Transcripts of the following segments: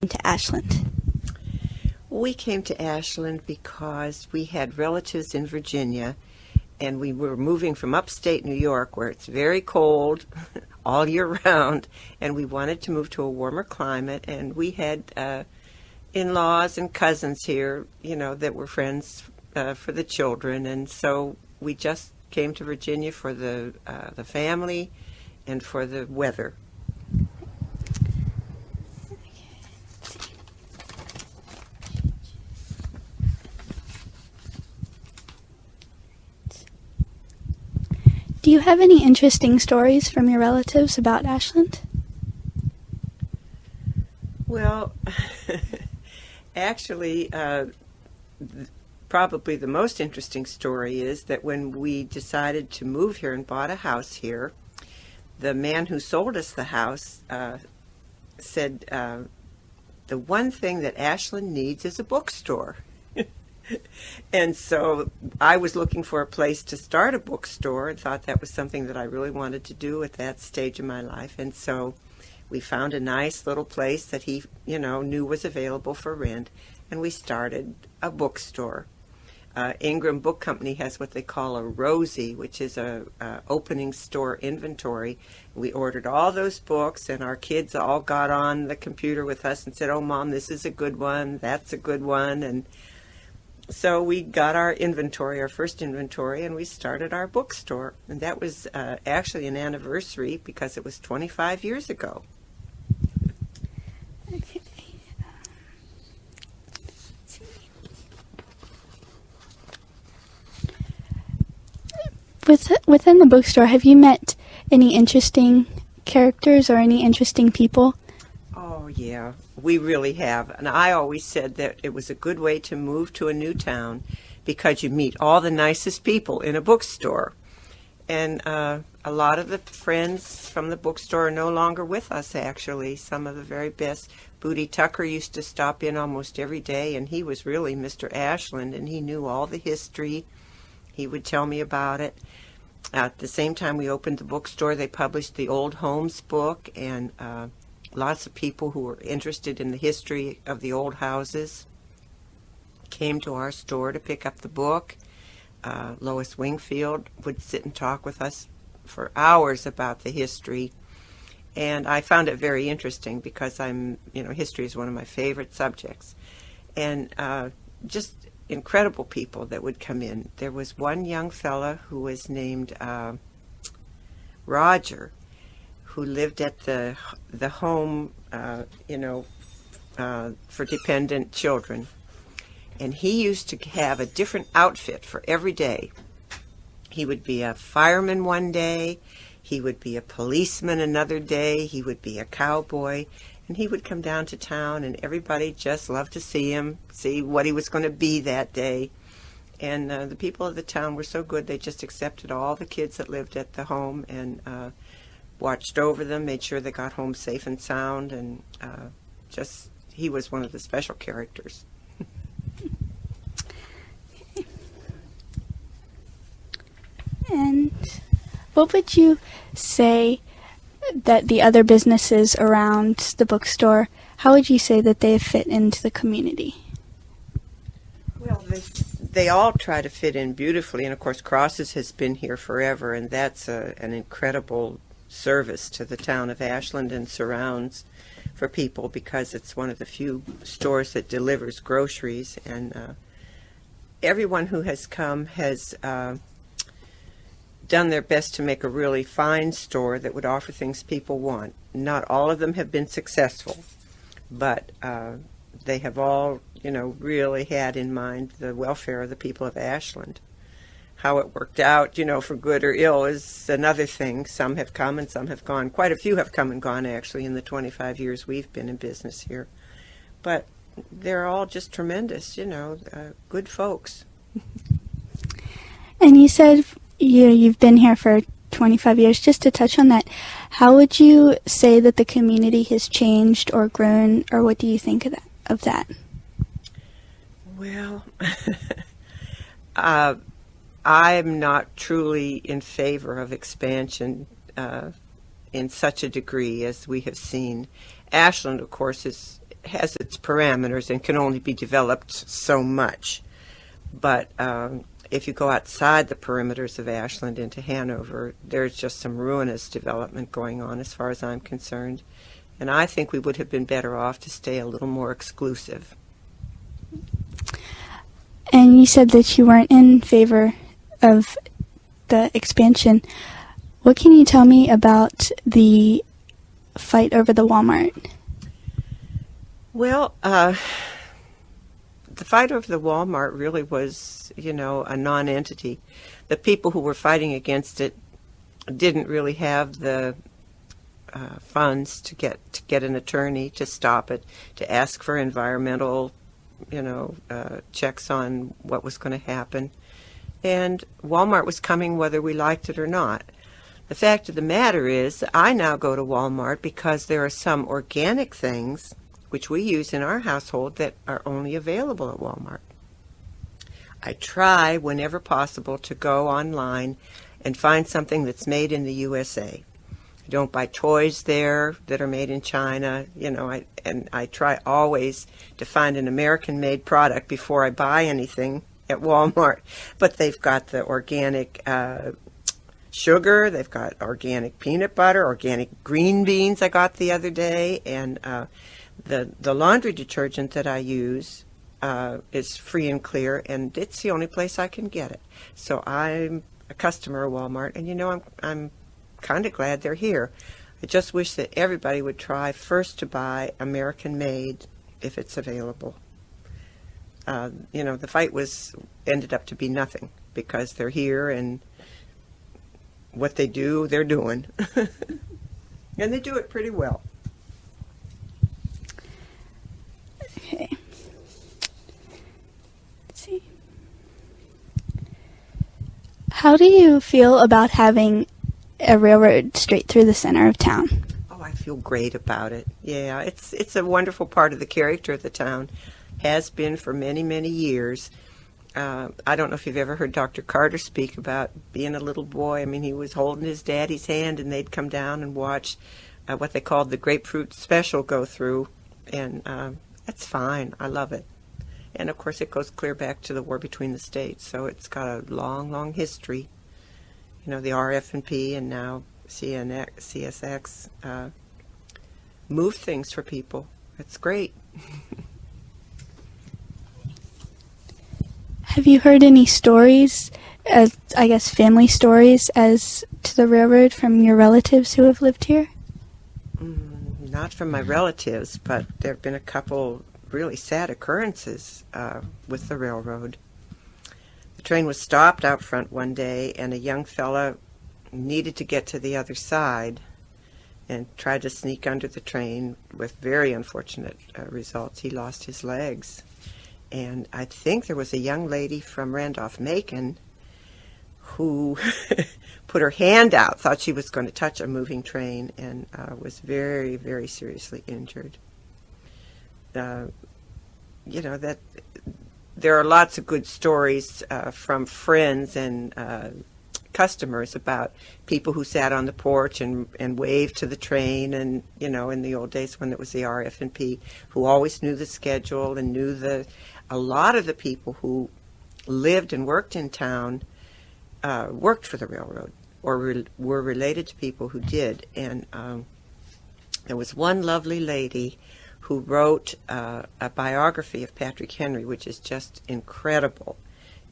to Ashland? We came to Ashland because we had relatives in Virginia, and we were moving from upstate New York, where it's very cold all year round, and we wanted to move to a warmer climate, and we had in-laws and cousins here, that were friends for the children, and so we just came to Virginia for the family and for the weather. Do you have any interesting stories from your relatives about Ashland? Well, actually, probably the most interesting story is that when we decided to move here and bought a house here, the man who sold us the house said, the one thing that Ashland needs is a bookstore. And so I was looking for a place to start a bookstore and thought that was something that I really wanted to do at that stage of my life. And so we found a nice little place that he, knew was available for rent, and we started a bookstore. Ingram Book Company has what they call a Rosie, which is a opening store inventory. We ordered all those books, and our kids all got on the computer with us and said, "Oh, Mom, this is a good one, that's a good one," and so we got our first inventory, and we started our bookstore. And that was actually an anniversary because it was 25 years ago. Okay. Within the bookstore, have you met any interesting characters or any interesting people? Oh, yeah, we really have. And I always said that it was a good way to move to a new town because you meet all the nicest people in a bookstore. And a lot of the friends from the bookstore are no longer with us, actually. Some of the very best. Booty Tucker used to stop in almost every day, and he was really Mr. Ashland, and he knew all the history. He would tell me about it. At the same time we opened the bookstore, they published the Old Homes book, and lots of people who were interested in the history of the old houses came to our store to pick up the book. Lois Wingfield would sit and talk with us for hours about the history, and I found it very interesting because history is one of my favorite subjects, and just incredible people that would come in. There was one young fella who was named Roger, who lived at the home, for dependent children. And he used to have a different outfit for every day. He would be a fireman one day, he would be a policeman another day, he would be a cowboy, and he would come down to town, and everybody just loved to see him, see what he was going to be that day. And the people of the town were so good, they just accepted all the kids that lived at the home and watched over them, made sure they got home safe and sound, and he was one of the special characters. And what would you say that the other businesses around the bookstore, how would you say that they fit into the community? Well, they all try to fit in beautifully, and of course Crosses has been here forever, and that's an incredible service to the town of Ashland and surrounds for people because it's one of the few stores that delivers groceries, and everyone who has come has done their best to make a really fine store that would offer things people want. Not all of them have been successful, but they have all, really had in mind the welfare of the people of Ashland. How it worked out, for good or ill is another thing. Some have come and some have gone. Quite a few have come and gone, actually, in the 25 years we've been in business here. But they're all just tremendous, good folks. And you said you've been here for 25 years. Just to touch on that, how would you say that the community has changed or grown, or what do you think of that? Well, I'm not truly in favor of expansion in such a degree as we have seen. Ashland, of course, has its parameters and can only be developed so much. But if you go outside the perimeters of Ashland into Hanover, there's just some ruinous development going on as far as I'm concerned. And I think we would have been better off to stay a little more exclusive. And you said that you weren't in favor of the expansion. What can you tell me about the fight over the Walmart? Well, the fight over the Walmart really was, a non-entity. The people who were fighting against it didn't really have the funds to get an attorney to stop it, to ask for environmental, checks on what was going to happen. And Walmart was coming whether we liked it or not. The fact of the matter is, I now go to Walmart because there are some organic things which we use in our household that are only available at Walmart. I try, whenever possible, to go online and find something that's made in the USA. I don't buy toys there that are made in China, and I try always to find an American-made product before I buy anything at Walmart. But they've got the organic sugar, they've got organic peanut butter, organic green beans I got the other day, and the laundry detergent that I use is free and clear, and it's the only place I can get it. So I'm a customer of Walmart, and I'm kind of glad they're here. I just wish that everybody would try first to buy American-made if it's available. The fight ended up to be nothing because they're here, and what they do, they're doing. And they do it pretty well. Okay. Let's see. How do you feel about having a railroad straight through the center of town? Oh, I feel great about it. Yeah, it's a wonderful part of the character of the town. Has been for many, many years. I don't know if you've ever heard Dr. Carter speak about being a little boy. I mean, he was holding his daddy's hand, and they'd come down and watch what they called the grapefruit special go through, and that's fine. I love it. And, of course, it goes clear back to the war between the states, so it's got a long, long history. The RF&P and now CSX move things for people. It's great. Have you heard any stories, family stories as to the railroad from your relatives who have lived here? Not from my relatives, but there have been a couple really sad occurrences with the railroad. The train was stopped out front one day, and a young fella needed to get to the other side and tried to sneak under the train with very unfortunate results. He lost his legs. And I think there was a young lady from Randolph-Macon who put her hand out, thought she was going to touch a moving train, and was very, very seriously injured. That there are lots of good stories from friends and customers about people who sat on the porch and waved to the train, and in the old days when it was the RF&P, who always knew the schedule and knew a lot of the people who lived and worked in town worked for the railroad or were related to people who did. And there was one lovely lady who wrote a biography of Patrick Henry, which is just incredible.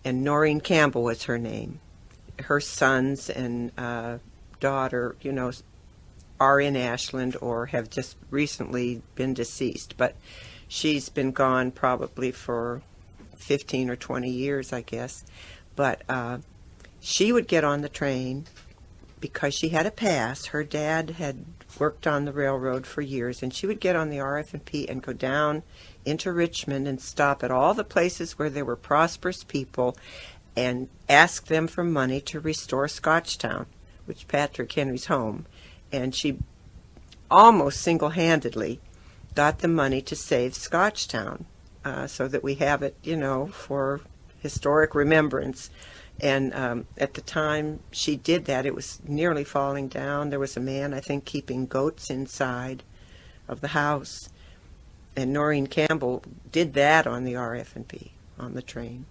And Noreen Campbell was her name. Her sons and daughter, are in Ashland or have just recently been deceased. But she's been gone probably for 15 or 20 years, I guess. But she would get on the train because she had a pass. Her dad had worked on the railroad for years, and she would get on the RF&P and go down into Richmond and stop at all the places where there were prosperous people and ask them for money to restore Scotchtown, which Patrick Henry's home. And she almost single-handedly got the money to save Scotchtown so that we have it, for historic remembrance. And at the time she did that, it was nearly falling down. There was a man, I think, keeping goats inside of the house. and Noreen Campbell did that on the RF&P, on the train.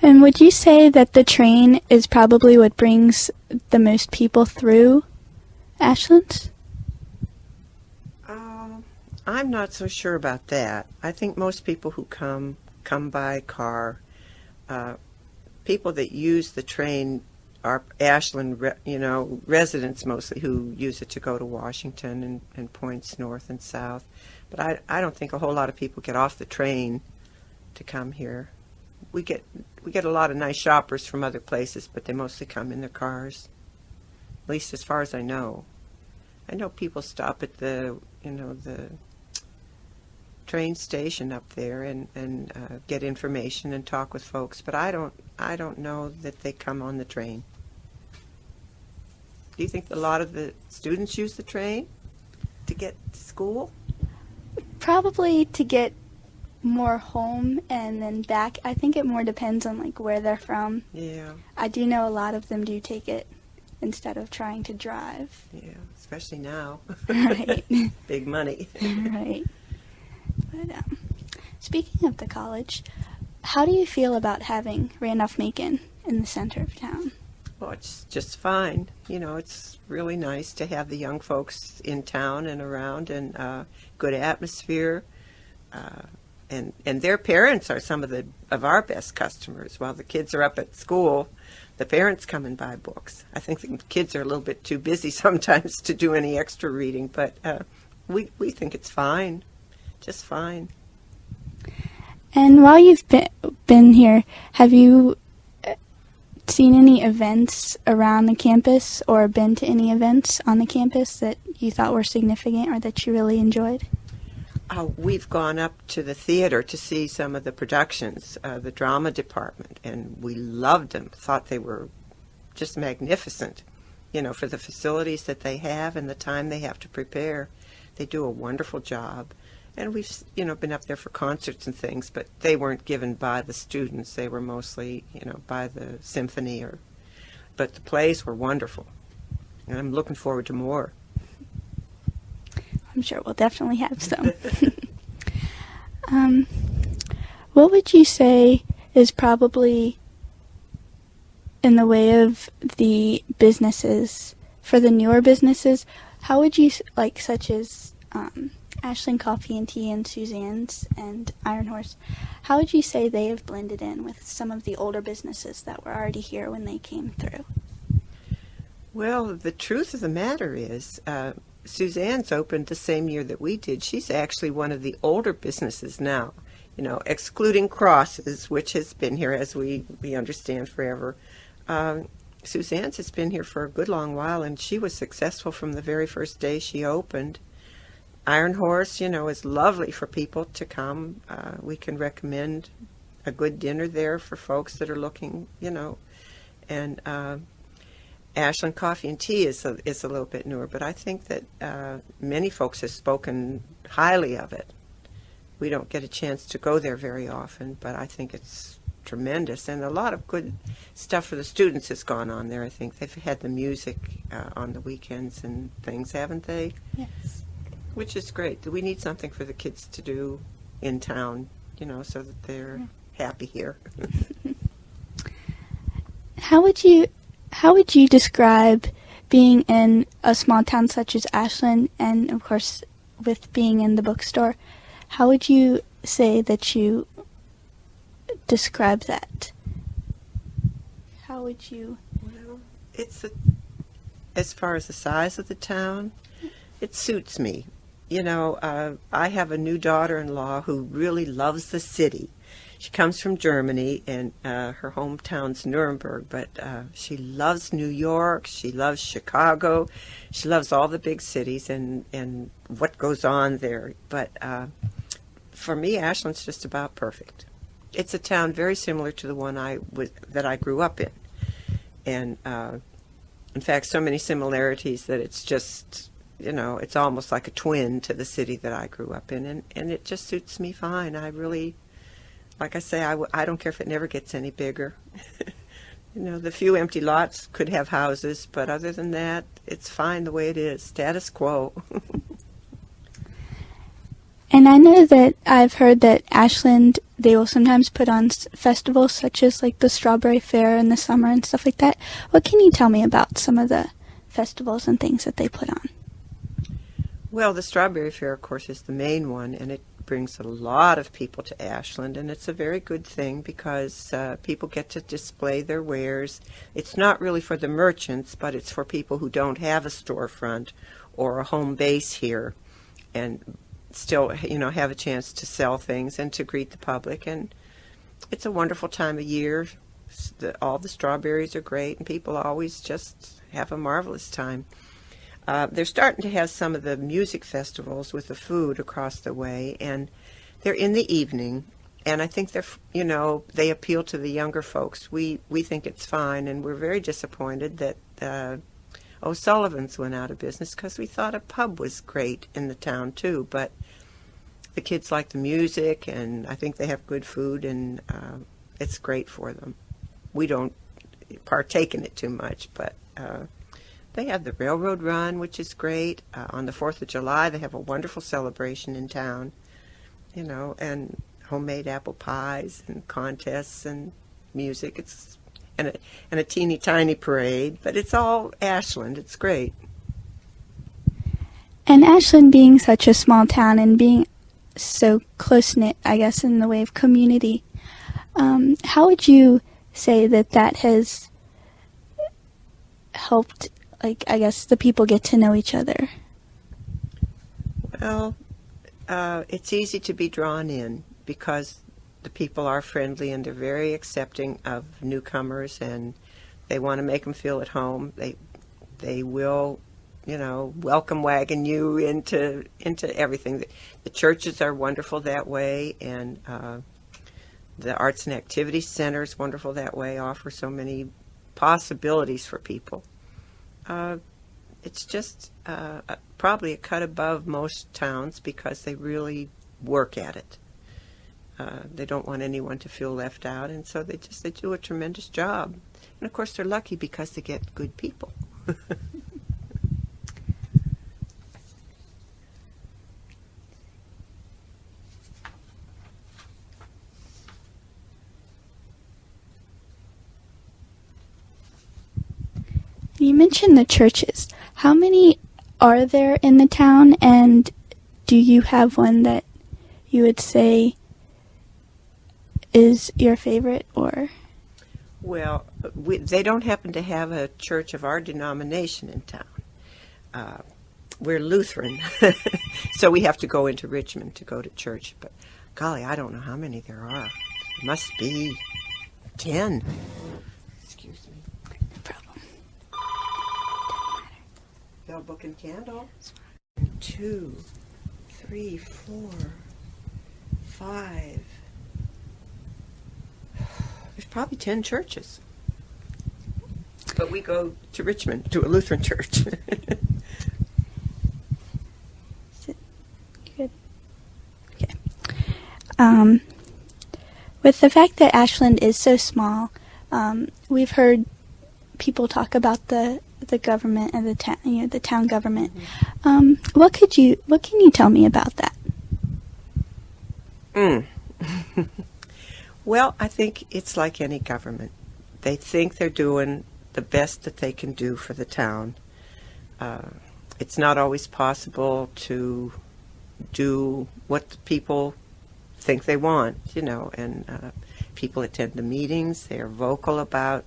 And would you say that the train is probably what brings the most people through Ashland? I'm not so sure about that. I think most people who come by car. People that use the train are Ashland, residents mostly who use it to go to Washington and points north and south. But I don't think a whole lot of people get off the train to come here. We get a lot of nice shoppers from other places, but they mostly come in their cars. At least as far as I know. I know people stop at the train station up there and get information and talk with folks, but I don't know that they come on the train. Do you think a lot of the students use the train to get to school? Probably to get more home and then back. I think it more depends on like where they're from. Yeah. I do know a lot of them do take it instead of trying to drive. Yeah, especially now. Right. Big money. Right. But speaking of the college, how do you feel about having Randolph-Macon in the center of town? Well, it's just fine. It's really nice to have the young folks in town and around, and good atmosphere. And their parents are some of our best customers. While the kids are up at school, the parents come and buy books. I think the kids are a little bit too busy sometimes to do any extra reading, but we think it's fine, just fine. And while you've been here, have you seen any events around the campus or been to any events on the campus that you thought were significant or that you really enjoyed? We've gone up to the theater to see some of the productions, the drama department, and we loved them, thought they were just magnificent, for the facilities that they have and the time they have to prepare. They do a wonderful job. And we've, been up there for concerts and things, but they weren't given by the students. They were mostly, by the symphony but the plays were wonderful. And I'm looking forward to more. I'm sure we'll definitely have some. What would you say is probably in the way of the businesses, for the newer businesses, how would you, such as Ashland Coffee and Tea and Suzanne's and Iron Horse, how would you say they have blended in with some of the older businesses that were already here when they came through? Well, the truth of the matter is, Suzanne's opened the same year that we did. She's actually one of the older businesses now, excluding Crosses, which has been here, as we understand, forever. Suzanne's has been here for a good long while, and she was successful from the very first day she opened. Iron Horse, is lovely for people to come. We can recommend a good dinner there for folks that are looking, and Ashland Coffee and Tea is a little bit newer, but I think that many folks have spoken highly of it. We don't get a chance to go there very often, but I think it's tremendous, and a lot of good stuff for the students has gone on there. I think they've had the music on the weekends and things, haven't they? Yes. Which is great. We need something for the kids to do in town, so that they're happy here. How would you describe being in a small town such as Ashland, and of course with being in the bookstore? How would you say that you describe that? How would you? Well, as far as the size of the town, it suits me. I have a new daughter-in-law who really loves the city. She comes from Germany, and her hometown's Nuremberg, but she loves New York, she loves Chicago, she loves all the big cities and what goes on there. But for me, Ashland's just about perfect. It's a town very similar to the one that I grew up in. And in fact, so many similarities that it's just, it's almost like a twin to the city that I grew up in, and it just suits me fine. I really, like I say, I don't care if it never gets any bigger. The few empty lots could have houses, but other than that, it's fine the way it is, status quo. And I know that I've heard that Ashland, they will sometimes put on festivals such as like the Strawberry Fair in the summer and stuff like that. What can you tell me about some of the festivals and things that they put on? Well, the Strawberry Fair, of course, is the main one, and it brings a lot of people to Ashland, and it's a very good thing because people get to display their wares. It's not really for the merchants, but it's for people who don't have a storefront or a home base here, and still, have a chance to sell things and to greet the public. And it's a wonderful time of year. All the strawberries are great, and people always just have a marvelous time. They're starting to have some of the music festivals with the food across the way, and they're in the evening. And I think they appeal to the younger folks. We think it's fine, and we're very disappointed that O'Sullivan's went out of business because we thought a pub was great in the town too. But the kids like the music, and I think they have good food, and it's great for them. We don't partake in it too much, but they have the railroad run, which is great. On the 4th of July, they have a wonderful celebration in town, and homemade apple pies and contests and music. And a teeny tiny parade, but it's all Ashland. It's great. And Ashland being such a small town and being so close-knit, I guess, in the way of community, how would you say that has helped, the people get to know each other? Well, it's easy to be drawn in because the people are friendly and they're very accepting of newcomers, and they want to make them feel at home. They will, welcome wagon you into everything. The churches are wonderful that way, and the Arts and Activities Center is wonderful that way, offer so many possibilities for people. It's just probably a cut above most towns because they really work at it. They don't want anyone to feel left out, and so they do a tremendous job. And of course, they're lucky because they get good people. You mentioned the churches. How many are there in the town, and do you have one that you would say is your favorite? Or Well, they don't happen to have a church of our denomination in town. We're Lutheran, so we have to go into Richmond to go to church. But golly, I don't know how many there are. It must be 10. Excuse me. no problem. Bell, book, and candle. 2, 3, 4, 5. There's probably 10 churches. But we go to Richmond to a Lutheran church. Good. Okay. With the fact that Ashland is so small, we've heard people talk about the government and the town government. Mm-hmm. What can you tell me about that? Well, I think it's like any government. They think they're doing the best that they can do for the town. It's not always possible to do what the people think they want, and people attend the meetings. They are vocal about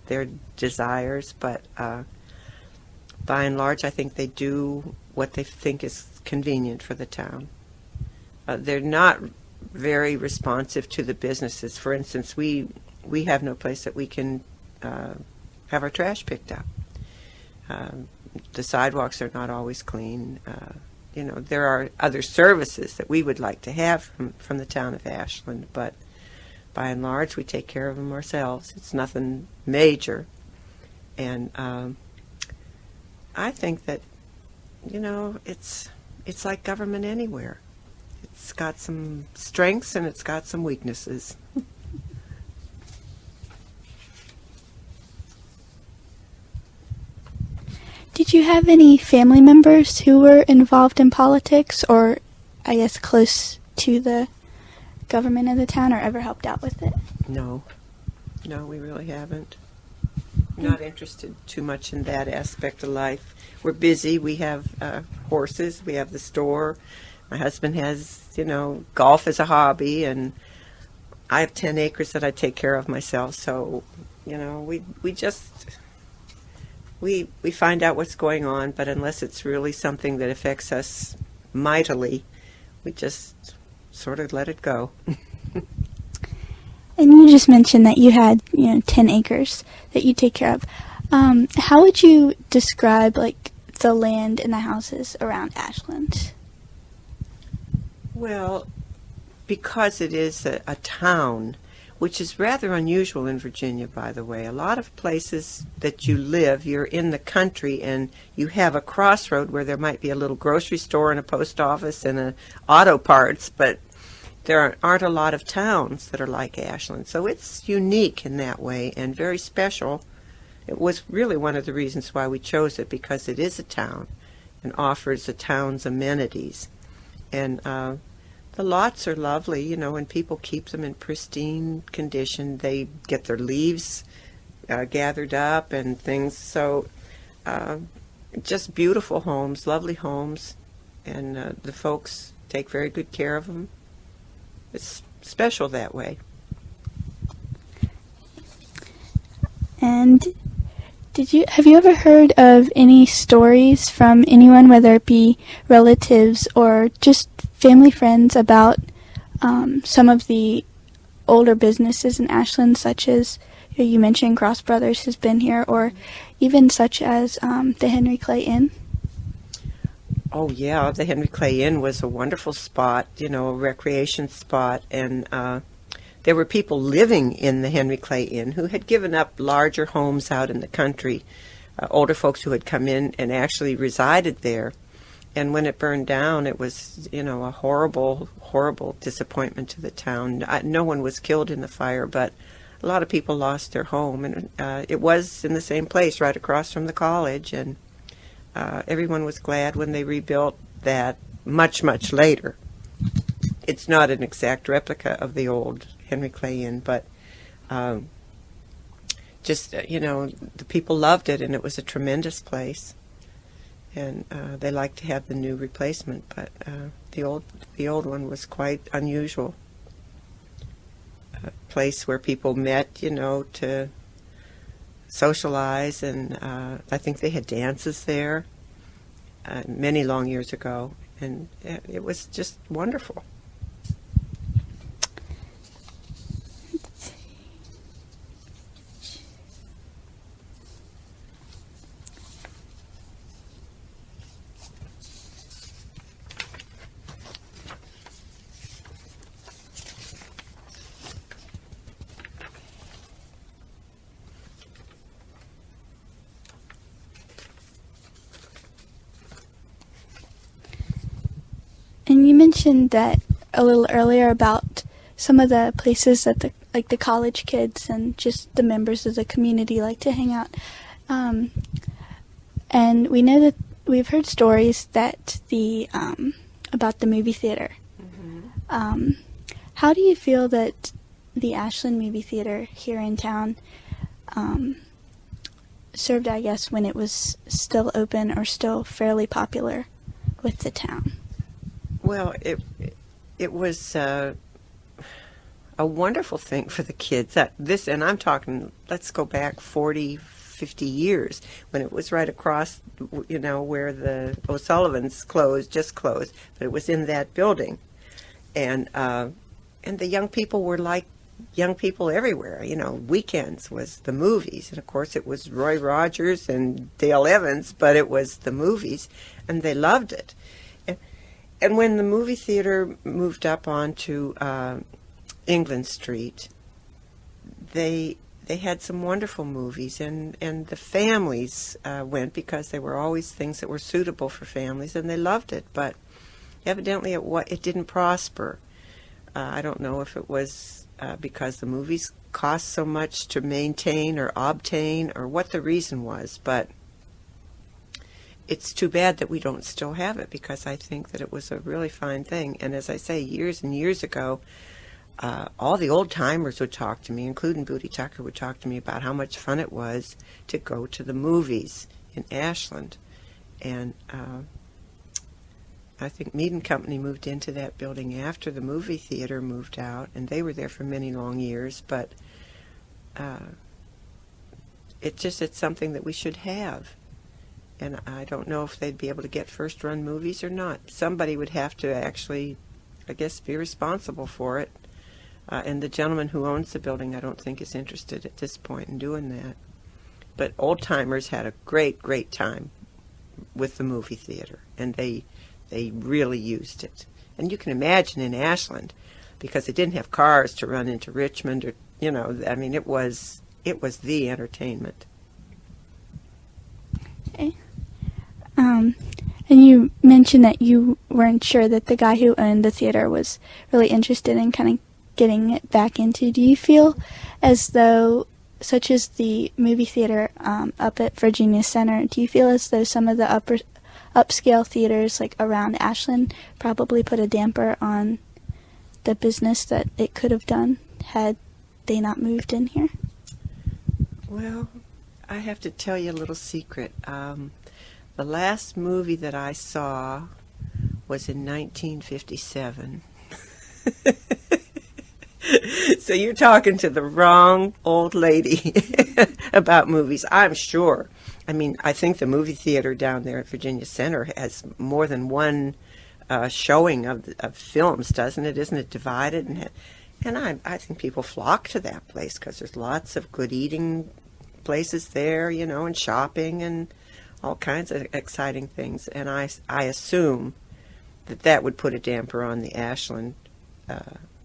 their desires, but by and large, I think they do what they think is convenient for the town. They're not very responsive to the businesses. For instance, we have no place that we can have our trash picked up. The sidewalks are not always clean. There are other services that we would like to have from the town of Ashland, but by and large, we take care of them ourselves. It's nothing major. And I think that, it's like government anywhere. It's got some strengths and it's got some weaknesses. Did you have any family members who were involved in politics, or I guess, close to the government of the town or ever helped out with it? No, we really haven't. Not interested too much in that aspect of life. We're busy. We have horses. We have the store. My husband has, golf as a hobby, and I have 10 acres that I take care of myself. So, we find out what's going on, but unless it's really something that affects us mightily, we just sort of let it go. And you just mentioned that you had, 10 acres that you take care of. How would you describe, the land and the houses around Ashland? Well, because it is a town, which is rather unusual in Virginia, by the way. A lot of places that you live, you're in the country and you have a crossroad where there might be a little grocery store and a post office and a auto parts, but there aren't a lot of towns that are like Ashland. So it's unique in that way and very special. It was really one of the reasons why we chose it, because it is a town and offers a town's amenities. And the lots are lovely, and people keep them in pristine condition. They get their leaves gathered up and things. So just beautiful homes, lovely homes, and the folks take very good care of them. It's special that way. And have you ever heard of any stories from anyone, whether it be relatives or just family friends, about some of the older businesses in Ashland, such as you mentioned Cross Brothers has been here, or even such as the Henry Clay Inn? Oh, yeah, the Henry Clay Inn was a wonderful spot, a recreation spot, and there were people living in the Henry Clay Inn who had given up larger homes out in the country, older folks who had come in and actually resided there. And when it burned down, it was, a horrible, horrible disappointment to the town. No one was killed in the fire, but a lot of people lost their home. And it was in the same place right across from the college, and everyone was glad when they rebuilt that much, much later. It's not an exact replica of the old Henry Clay Inn, but the people loved it, and it was a tremendous place. And they liked to have the new replacement, but the old one was quite unusual. A place where people met, to socialize, and I think they had dances there many long years ago, and it was just wonderful. And you mentioned that a little earlier about some of the places that the college kids and just the members of the community like to hang out. And we know that we've heard stories that about the movie theater. Mm-hmm. How do you feel that the Ashland movie theater here in town served, I guess, when it was still open or still fairly popular with the town? Well, it was a wonderful thing for the kids. And I'm talking, let's go back 40, 50 years, when it was right across, where the O'Sullivans just closed, but it was in that building. And the young people were like young people everywhere. Weekends was the movies. And, of course, it was Roy Rogers and Dale Evans, but it was the movies, and they loved it. And when the movie theater moved up onto England Street, they had some wonderful movies, and the families went because they were always things that were suitable for families, and they loved it. But evidently it didn't prosper. I don't know if it was because the movies cost so much to maintain or obtain, or what the reason was, but it's too bad that we don't still have it, because I think that it was a really fine thing. And as I say, years and years ago, all the old timers would talk to me, including Booty Tucker, would talk to me about how much fun it was to go to the movies in Ashland. And I think Mead and Company moved into that building after the movie theater moved out, and they were there for many long years. But it's something that we should have. And I don't know if they'd be able to get first-run movies or not. Somebody would have to actually, I guess, be responsible for it. And the gentleman who owns the building, I don't think, is interested at this point in doing that. But old-timers had a great, great time with the movie theater, and they really used it. And you can imagine in Ashland, because they didn't have cars to run into Richmond, or, I mean, it was the entertainment. Okay. And you mentioned that you weren't sure that the guy who owned the theater was really interested in kind of getting it back into. Do you feel as though, such as the movie theater up at Virginia Center, do you feel as though some of the upscale theaters like around Ashland probably put a damper on the business that it could have done had they not moved in here? Well, I have to tell you a little secret. The last movie that I saw was in 1957. So you're talking to the wrong old lady about movies, I'm sure. I mean, I think the movie theater down there at Virginia Center has more than one showing of films, doesn't it? Isn't it divided? And I think people flock to that place because there's lots of good eating places there, and shopping and all kinds of exciting things. And I assume that would put a damper on the Ashland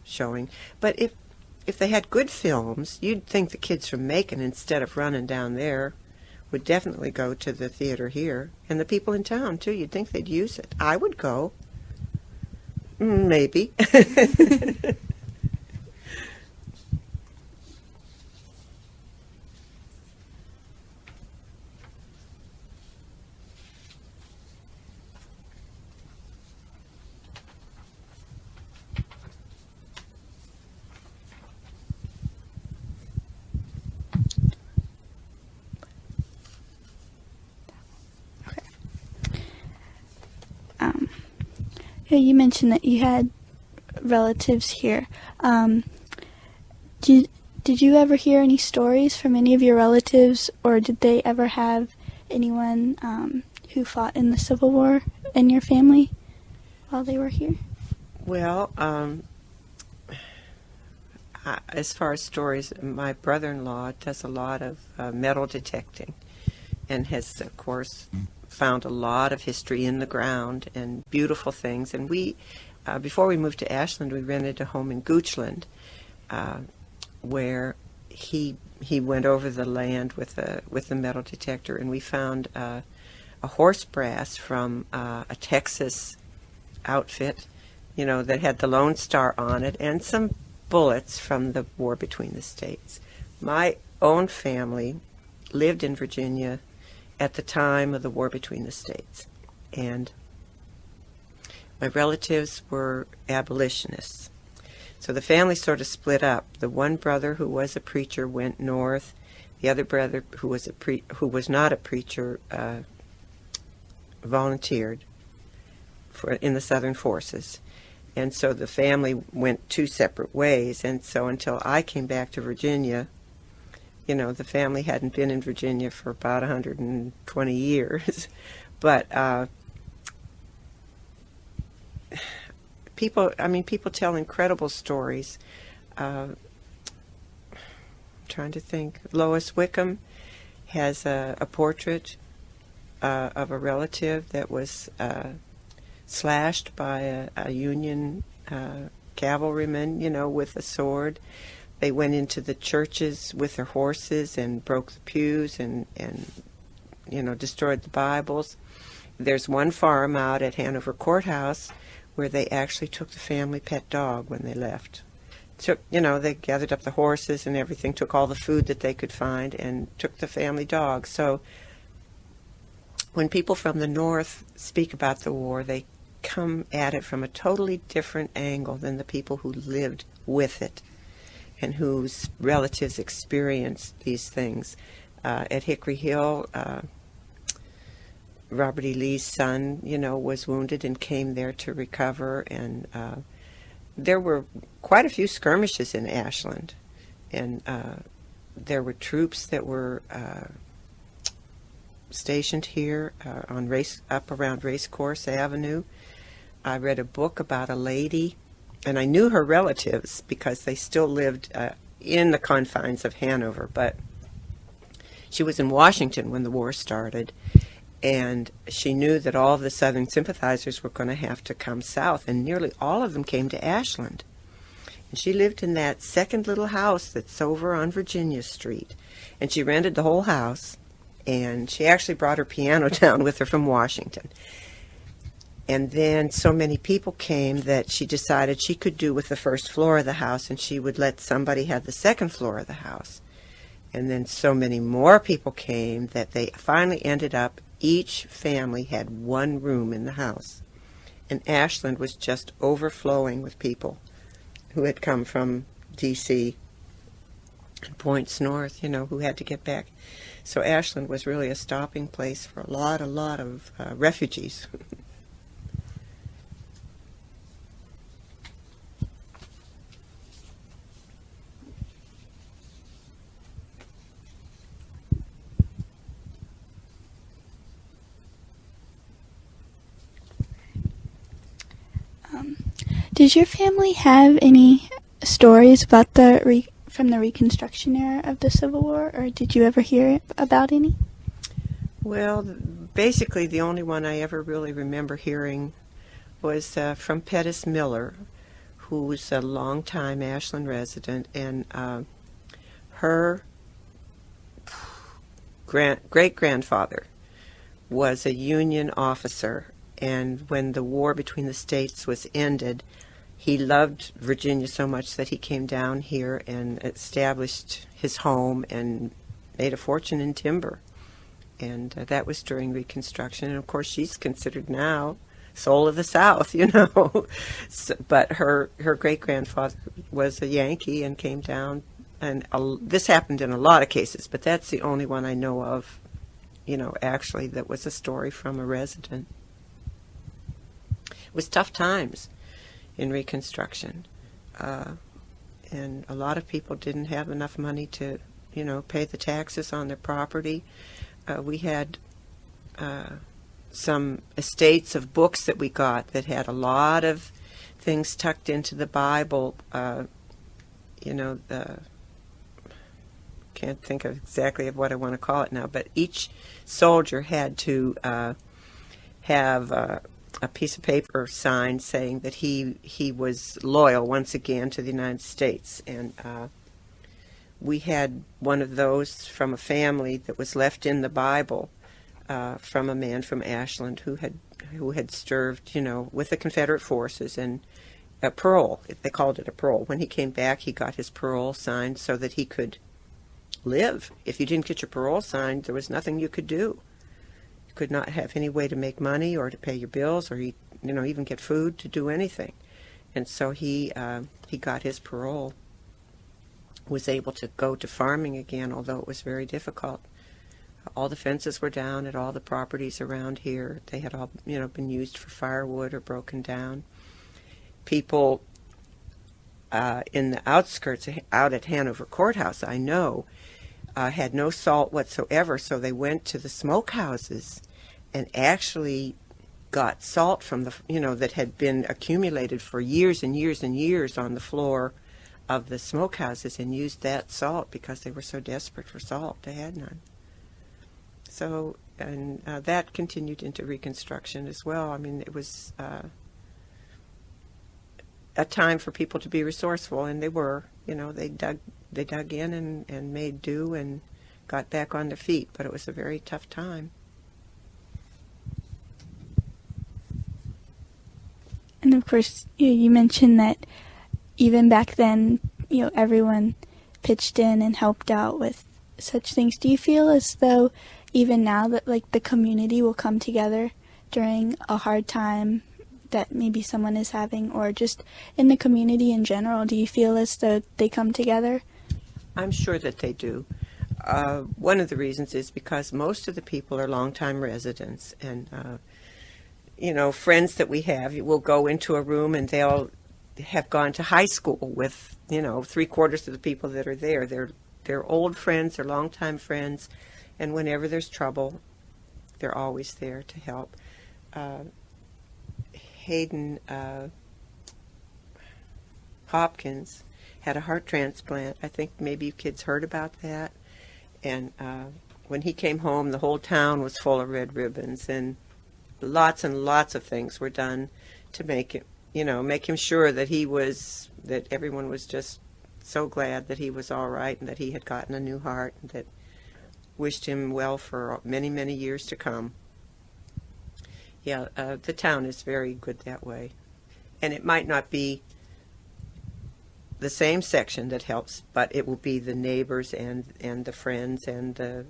showing. But if they had good films, you'd think the kids from Macon, instead of running down there, would definitely go to the theater here. And the people in town, too, you'd think they'd use it. I would go. Maybe. You mentioned that you had relatives here. Did you ever hear any stories from any of your relatives, or did they ever have anyone who fought in the Civil War in your family while they were here? Well, as far as stories, my brother-in-law does a lot of metal detecting and has, of course, found a lot of history in the ground and beautiful things. And we, before we moved to Ashland, we rented a home in Goochland, where he went over the land with the metal detector, and we found a horse brass from a Texas outfit, that had the Lone Star on it, and some bullets from the War Between the States. My own family lived in Virginia at the time of the War Between the States, and my relatives were abolitionists. So the family sort of split up. The one brother who was a preacher went north. The other brother who was not a preacher volunteered in the Southern Forces. And so the family went two separate ways. And so until I came back to Virginia, the family hadn't been in Virginia for about 120 years. But people tell incredible stories. Trying to think. Lois Wickham has a portrait of a relative that was slashed by a Union cavalryman, with a sword. They went into the churches with their horses and broke the pews and destroyed the Bibles. There's one farm out at Hanover Courthouse where they actually took the family pet dog when they left. They gathered up the horses and everything, took all the food that they could find, and took the family dog. So when people from the North speak about the war, they come at it from a totally different angle than the people who lived with it and whose relatives experienced these things. At Hickory Hill, Robert E. Lee's son, was wounded and came there to recover, and there were quite a few skirmishes in Ashland, and there were troops that were stationed here up around Racecourse Avenue. I read a book about a lady, and I knew her relatives because they still lived in the confines of Hanover, but she was in Washington when the war started, and she knew that all of the Southern sympathizers were going to have to come south, and nearly all of them came to Ashland. And she lived in that second little house that's over on Virginia Street, and she rented the whole house, and she actually brought her piano down with her from Washington. And then so many people came that she decided she could do with the first floor of the house, and she would let somebody have the second floor of the house. And then so many more people came that they finally ended up, each family had one room in the house. And Ashland was just overflowing with people who had come from D.C. and points north, who had to get back. So Ashland was really a stopping place for a lot of refugees. Did your family have any stories about from the Reconstruction era of the Civil War, or did you ever hear about any? Well, basically the only one I ever really remember hearing was from Pettis Miller, who's a longtime Ashland resident, and her great-grandfather was a Union officer, and when the war between the states was ended, he loved Virginia so much that he came down here and established his home and made a fortune in timber. And that was during Reconstruction. And, of course, she's considered now soul of the South, So, but her great-grandfather was a Yankee and came down. And this happened in a lot of cases, but that's the only one I know of, actually, that was a story from a resident. It was tough times in Reconstruction, and a lot of people didn't have enough money to, pay the taxes on their property. We had some estates of books that we got that had a lot of things tucked into the Bible. Can't think of exactly of what I want to call it now, but each soldier had to have a piece of paper signed saying that he was loyal once again to the United States. And we had one of those from a family that was left in the Bible from a man from Ashland who had served, with the Confederate forces, and a parole. They called it a parole. When he came back, he got his parole signed so that he could live. If you didn't get your parole signed, there was nothing you could do. Could not have any way to make money or to pay your bills or even get food to do anything. And so he got his parole, was able to go to farming again, although it was very difficult. All the fences were down at all the properties around here. They had all been used for firewood or broken down. People in the outskirts out at Hanover Courthouse, I know, had no salt whatsoever, so they went to the smokehouses and actually got salt from that had been accumulated for years and years and years on the floor of the smokehouses, and used that salt because they were so desperate for salt. They had none. So, and that continued into Reconstruction as well. I mean, it was a time for people to be resourceful, and they were. They dug in and made do and got back on their feet, but it was a very tough time. And of course, you mentioned that even back then, everyone pitched in and helped out with such things. Do you feel as though even now that like the community will come together during a hard time that maybe someone is having, or just in the community in general? Do you feel as though they come together? I'm sure that they do. One of the reasons is because most of the people are longtime residents, and friends that we have, will go into a room and they'll have gone to high school with, 3/4 of the people that are there. They're old friends, they're longtime friends, and whenever there's trouble, they're always there to help. Hayden Hopkins had a heart transplant. I think maybe you kids heard about that. And when he came home, the whole town was full of red ribbons, and lots of things were done to make him sure that that everyone was just so glad that he was all right and that he had gotten a new heart, and that wished him well for many, many years to come. Yeah, the town is very good that way. And it might not be the same section that helps, but it will be the neighbors and the friends and the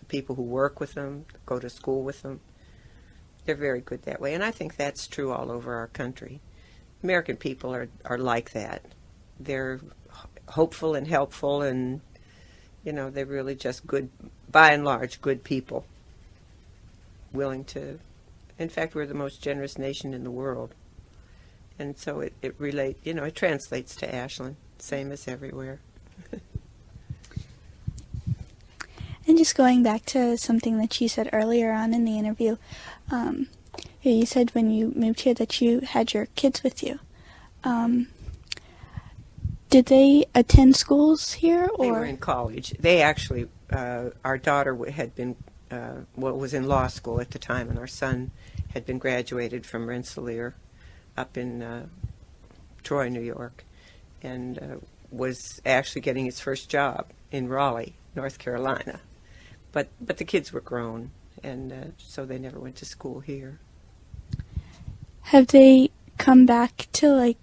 people who work with them, go to school with them. They're very good that way, and I think that's true all over our country. American people are like that. They're hopeful and helpful, and they're really just good, by and large, good people. Willing to, in fact, we're the most generous nation in the world. And so it translates to Ashland, same as everywhere. And just going back to something that you said earlier on in the interview, you said when you moved here that you had your kids with you. Did they attend schools here? Or? They were in college. They actually, our daughter had been, was in law school at the time, and our son had been graduated from Rensselaer up in Troy, New York, and was actually getting his first job in Raleigh, North Carolina. But the kids were grown, and so they never went to school here. Have they come back to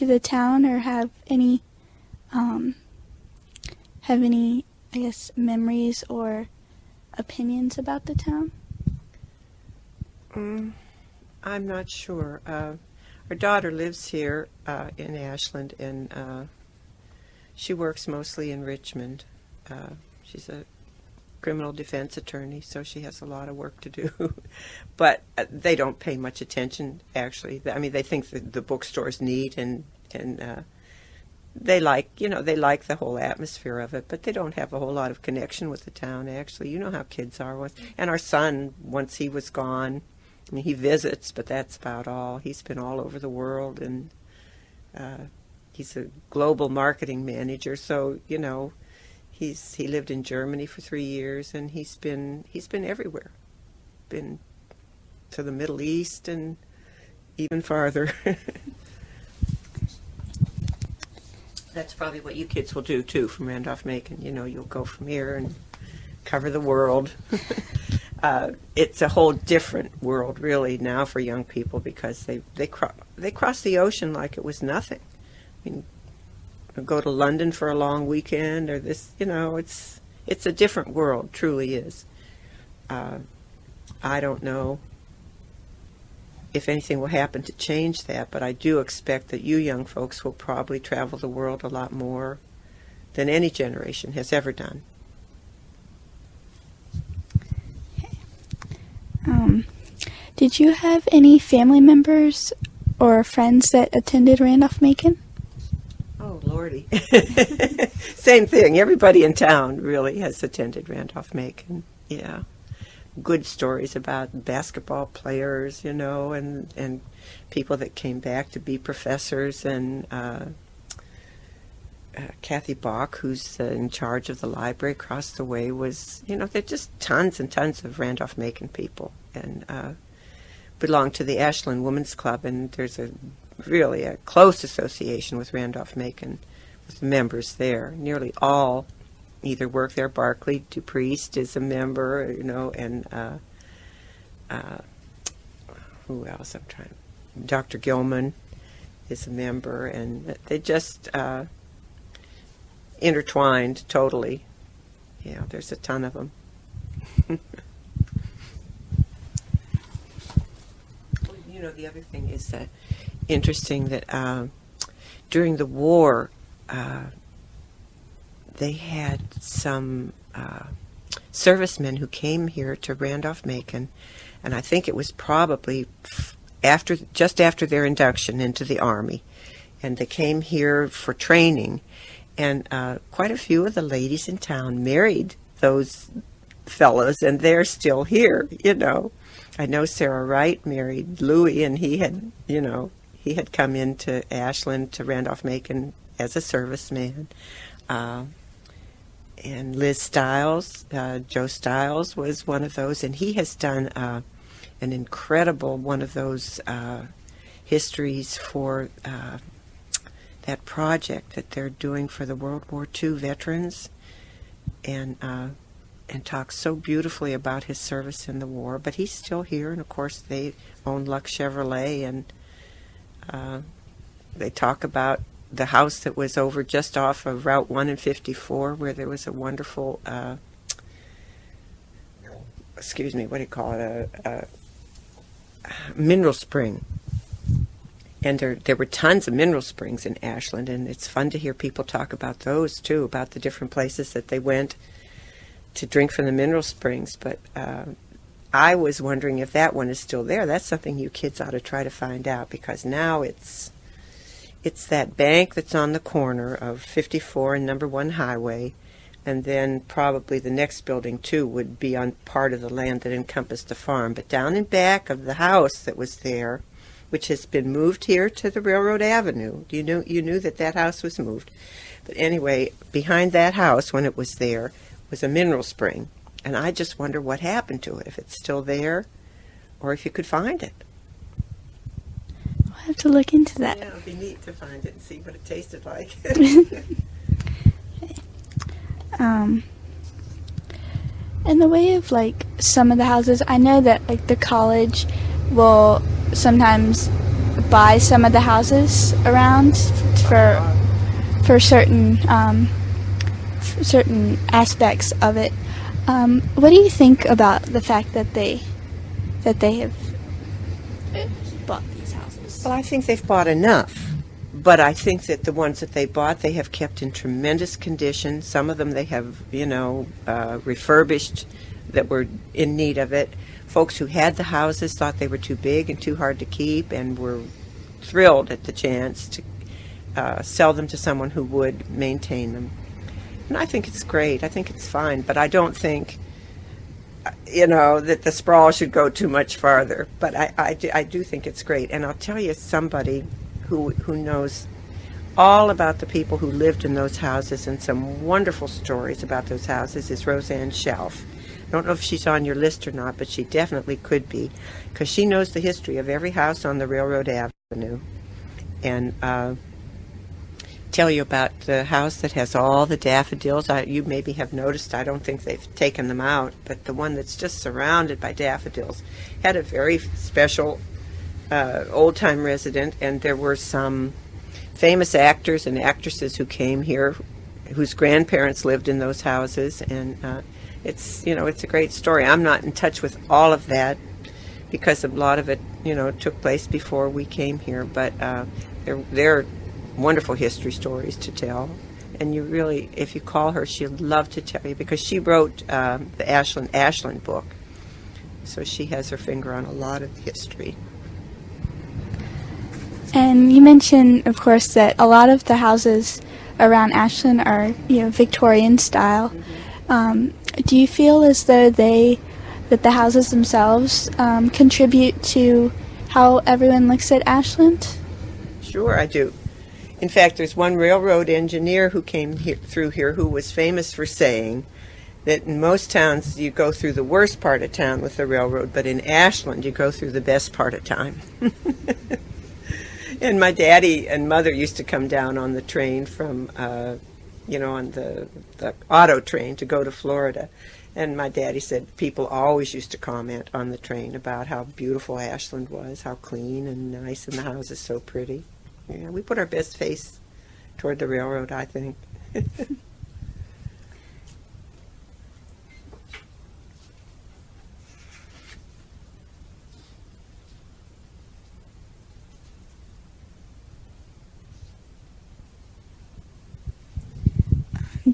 the town, or have any I guess memories or opinions about the town? I'm not sure. Our daughter lives here in Ashland, and she works mostly in Richmond. She's a criminal defense attorney, so she has a lot of work to do. But they don't pay much attention, actually. I mean, they think that the bookstore's neat, and they like the whole atmosphere of it, but they don't have a whole lot of connection with the town, actually. You know how kids are. And our son, once he was gone, I mean, he visits, but that's about all. He's been all over the world, and he's a global marketing manager. So he lived in Germany for 3 years, and he's been everywhere. Been to the Middle East and even farther. That's probably what you kids will do too from Randolph-Macon. You'll go from here and cover the world. It's a whole different world, really, now for young people, because they cross the ocean like it was nothing. I mean, go to London for a long weekend, or this, it's a different world, truly is. I don't know if anything will happen to change that, but I do expect that you young folks will probably travel the world a lot more than any generation has ever done. Did you have any family members or friends that attended Randolph-Macon? Oh, Lordy. Same thing. Everybody in town really has attended Randolph-Macon. Yeah. Good stories about basketball players, and people that came back to be professors, and Kathy Bach, who's in charge of the library across the way, was, there are just tons and tons of Randolph-Macon people, and belong to the Ashland Women's Club, and there's really a close association with Randolph-Macon, with the members there. Nearly all either work there. Barclay DuPriest is a member, and who else? Dr. Gilman is a member, and they just intertwined totally. Yeah, there's a ton of them. You know, the other thing is that interesting that during the war, they had some servicemen who came here to Randolph-Macon, and I think it was probably just after their induction into the Army, and they came here for training, and quite a few of the ladies in town married those fellows, and they're still here, you know. I know Sarah Wright married Louis, and he had, you know, he had come into Ashland to Randolph-Macon as a serviceman. And Liz Stiles, Joe Stiles was one of those, and he has done an incredible one of those histories for that project that they're doing for the World War II veterans, and talks so beautifully about his service in the war. But he's still here, and of course they own Lux Chevrolet, and they talk about the house that was over just off of Route 1 and 54, where there was a wonderful, excuse me, what do you call it, a mineral spring. And there were tons of mineral springs in Ashland, and it's fun to hear people talk about those, too, about the different places that they went to drink from the mineral springs. But I was wondering if that one is still there. That's something you kids ought to try to find out, because now it's that bank that's on the corner of 54 and number 1 Highway, and then probably the next building, too, would be on part of the land that encompassed the farm. But down in back of the house that was there, which has been moved here to the Railroad Avenue. You knew that house was moved. But anyway, behind that house, when it was there, was a mineral spring. And I just wonder what happened to it, if it's still there, or if you could find it. We'll have to look into that. Yeah, it would be neat to find it and see what it tasted like. In the way of, like, some of the houses, I know that, like, the college will sometimes buy some of the houses around for certain aspects of it. What do you think about the fact that they have bought these houses? Well, I think they've bought enough, but I think that the ones that they bought, they have kept in tremendous condition. Some of them they have, refurbished that were in need of it. Folks who had the houses thought they were too big and too hard to keep, and were thrilled at the chance to sell them to someone who would maintain them. And I think it's great. I think it's fine, but I don't think, that the sprawl should go too much farther. But I do think it's great. And I'll tell you, somebody who knows all about the people who lived in those houses and some wonderful stories about those houses is Roseanne Shelf. I don't know if she's on your list or not, but she definitely could be, because she knows the history of every house on the Railroad Avenue. And tell you about the house that has all the daffodils. You maybe have noticed, I don't think they've taken them out, but the one that's just surrounded by daffodils had a very special old-time resident, and there were some famous actors and actresses who came here whose grandparents lived in those houses, and it's a great story. I'm not in touch with all of that because a lot of it, took place before we came here, but they're wonderful history stories to tell. And you really, if you call her, she'll love to tell you, because she wrote the Ashland book. So she has her finger on a lot of history. And you mentioned, of course, that a lot of the houses around Ashland are, Victorian style. Mm-hmm. Do you feel as though that the houses themselves contribute to how everyone looks at Ashland? Sure, I do. In fact, there's one railroad engineer who came through here who was famous for saying that in most towns you go through the worst part of town with the railroad, but in Ashland you go through the best part of time. And my daddy and mother used to come down on the train from, on the auto train to go to Florida. And my daddy said people always used to comment on the train about how beautiful Ashland was, how clean and nice, and the houses so pretty. Yeah, we put our best face toward the railroad, I think.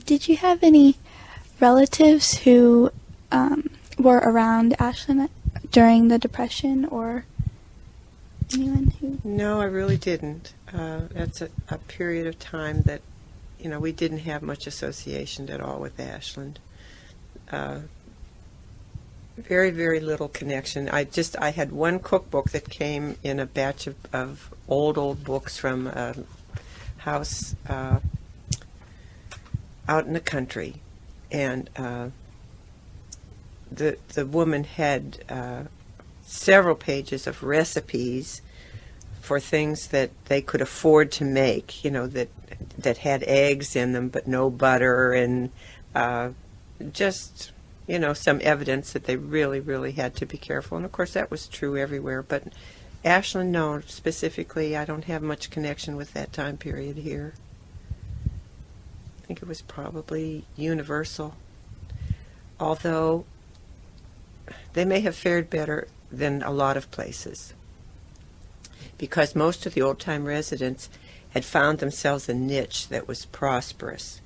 Did you have any relatives who were around Ashland during the Depression, or anyone who? No, I really didn't. That's a period of time that, we didn't have much association at all with Ashland. Very, very little connection. I had one cookbook that came in a batch of old books from a house out in the country, and the woman had several pages of recipes for things that they could afford to make, that had eggs in them but no butter, and just some evidence that they really, really had to be careful. And of course that was true everywhere, but Ashland, no, specifically, I don't have much connection with that time period here. I think it was probably universal, although they may have fared better than a lot of places, because most of the old-time residents had found themselves a niche that was prosperous,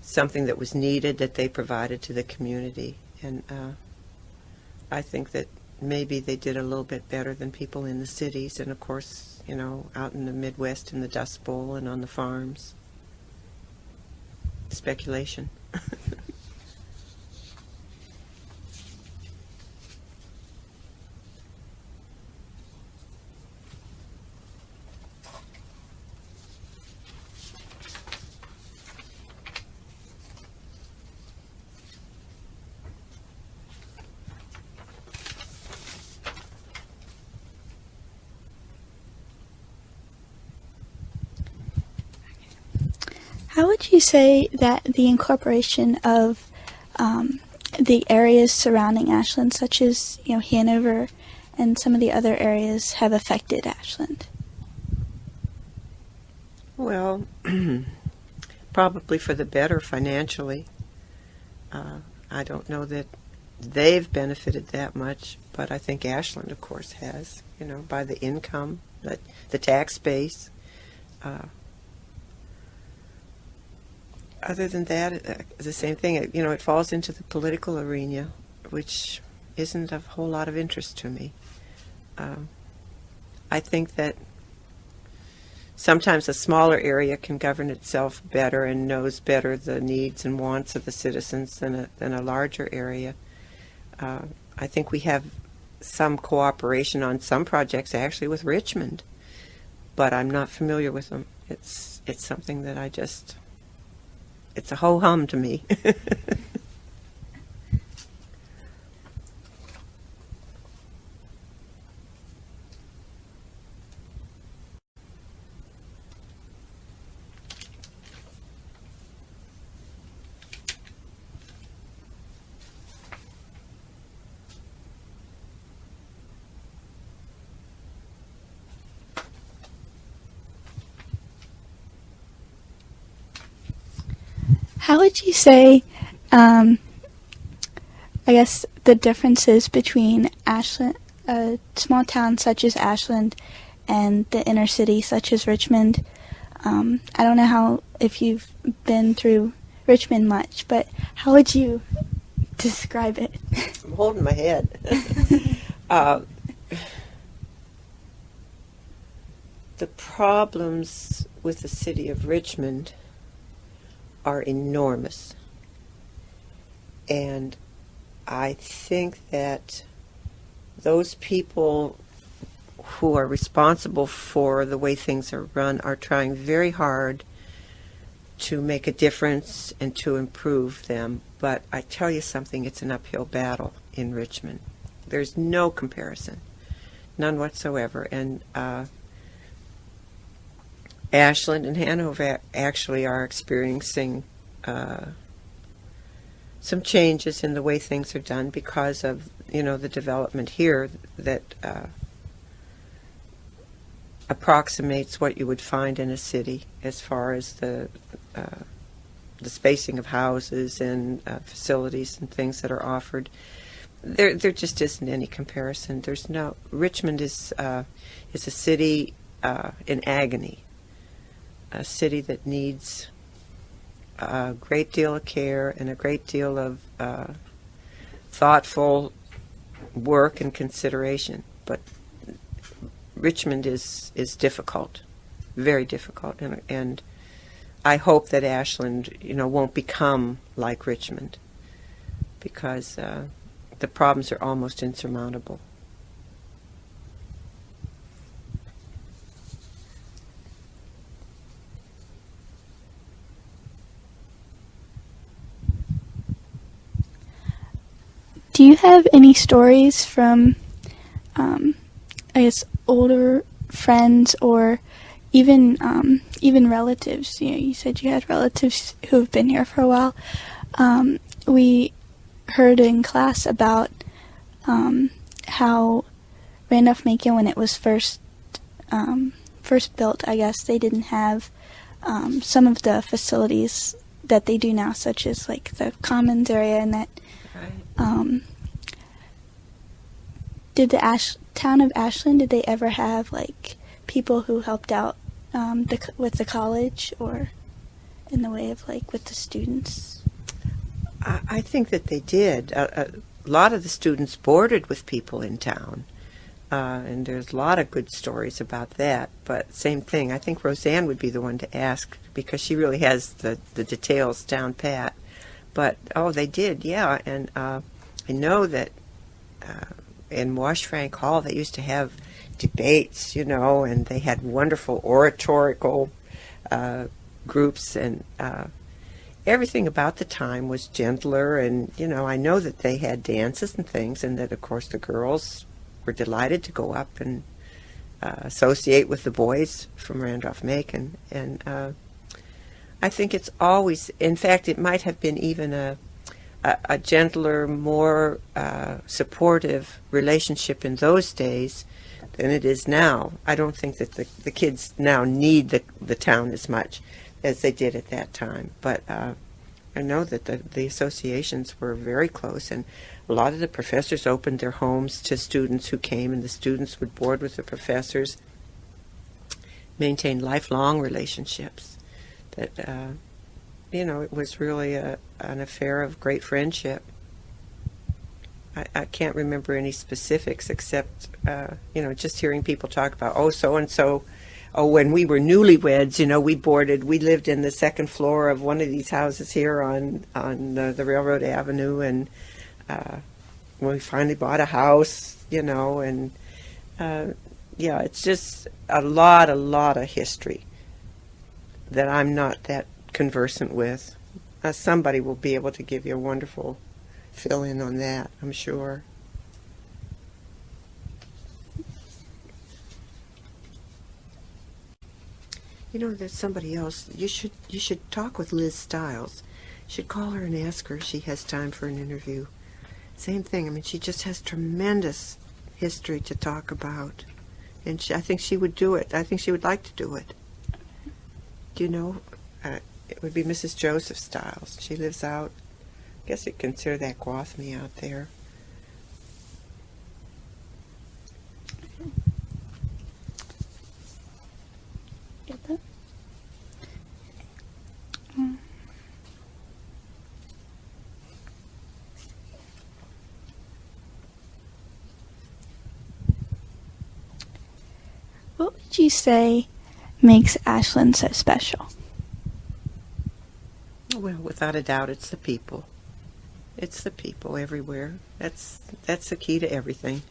something that was needed that they provided to the community. And I think that maybe they did a little bit better than people in the cities, and of course, out in the Midwest in the Dust Bowl and on the farms. Speculation. How would you say that the incorporation of the areas surrounding Ashland, such as Hanover and some of the other areas, have affected Ashland? Well, probably for the better financially. I don't know that they've benefited that much, but I think Ashland, of course, has, by the income, the tax base. Other than that, the same thing. It falls into the political arena, which isn't of a whole lot of interest to me. I think that sometimes a smaller area can govern itself better and knows better the needs and wants of the citizens than a larger area. I think we have some cooperation on some projects actually with Richmond, but I'm not familiar with them. It's something that it's a ho-hum to me. How would you say, I guess, the differences between Ashland, a small town such as Ashland, and the inner city such as Richmond? I don't know if you've been through Richmond much, but how would you describe it? I'm holding my head. The problems with the city of Richmond are enormous, and I think that those people who are responsible for the way things are run are trying very hard to make a difference and to improve them. But I tell you something, it's an uphill battle in Richmond. There's no comparison, none whatsoever. And Ashland and Hanover actually are experiencing some changes in the way things are done because of the development here that approximates what you would find in a city as far as the spacing of houses and facilities and things that are offered. There just isn't any comparison. Richmond is a city in agony. A city that needs a great deal of care and a great deal of thoughtful work and consideration. But Richmond is difficult, very difficult, and I hope that Ashland, won't become like Richmond, because the problems are almost insurmountable. Do you have any stories from, I guess, older friends or even relatives? You said you had relatives who have been here for a while. We heard in class about how Randolph-Macon, when it was first built, I guess they didn't have some of the facilities that they do now, such as like the commons area, and that. Right. Did the town of Ashland, did they ever have like people who helped out with the college, or in the way of like with the students? I think that they did. A lot of the students boarded with people in town, and there's a lot of good stories about that. But same thing, I think Roseanne would be the one to ask, because she really has the details down pat. But, they did, yeah. And I know that in Wash Frank Hall they used to have debates, and they had wonderful oratorical groups, and everything about the time was gentler. And, I know that they had dances and things, and that, of course, the girls were delighted to go up and associate with the boys from Randolph-Macon. And I think it's always, in fact, it might have been even a gentler, more supportive relationship in those days than it is now. I don't think that the kids now need the town as much as they did at that time. But I know that the associations were very close, and a lot of the professors opened their homes to students who came, and the students would board with the professors, maintain lifelong relationships. That, it was really an affair of great friendship. I can't remember any specifics except, just hearing people talk about, so-and-so, when we were newlyweds, we lived in the second floor of one of these houses here on the Railroad Avenue, and when we finally bought a house, and it's just a lot of history that I'm not that conversant with. Somebody will be able to give you a wonderful fill-in on that, I'm sure. There's somebody else. You should talk with Liz Stiles. You should call her and ask her if she has time for an interview. Same thing. I mean, she just has tremendous history to talk about, and I think she would do it. I think she would like to do it. It would be Mrs. Joseph Stiles. She lives out, I guess you'd consider that Gwathmey out there. Get that? What would you say makes Ashland so special? Well, without a doubt, it's the people. It's the people everywhere. That's the key to everything.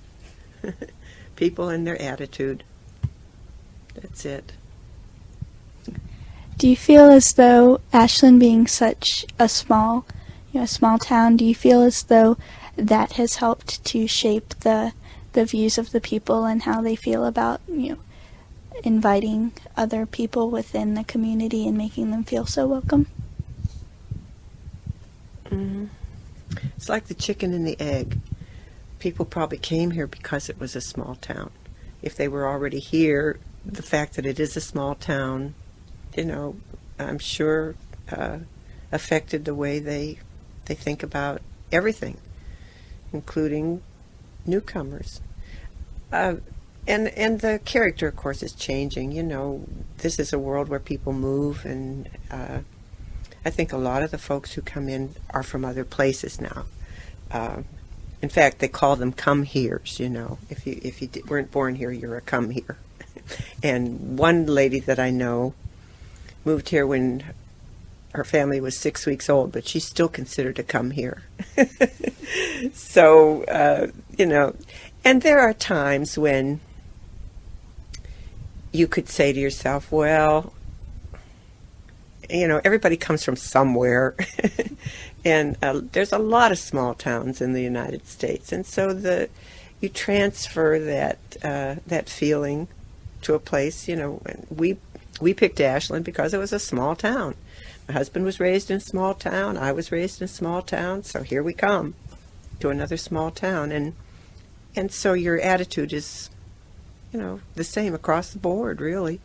People and their attitude. That's it. Do you feel as though Ashland being such a small town, do you feel as though that has helped to shape the views of the people and how they feel about, inviting other people within the community and making them feel so welcome? Mm-hmm. It's like the chicken and the egg. People probably came here because it was a small town. If they were already here, the fact that it is a small town, I'm sure affected the way they think about everything, including newcomers. And the character, of course, is changing. This is a world where people move, and I think a lot of the folks who come in are from other places now. In fact, they call them come-heres, you know. If you weren't born here, you're a come-here. And one lady that I know moved here when her family was 6 weeks old, but she's still considered a come-here. So, you know, and there are times when you could say to yourself, well, you know, everybody comes from somewhere. And there's a lot of small towns in the United States, and so you transfer that feeling to a place. You know, we picked Ashland because it was a small town. My husband was raised in a small town. I was raised in a small town. So here we come to another small town, and so your attitude is, you know, the same across the board, really.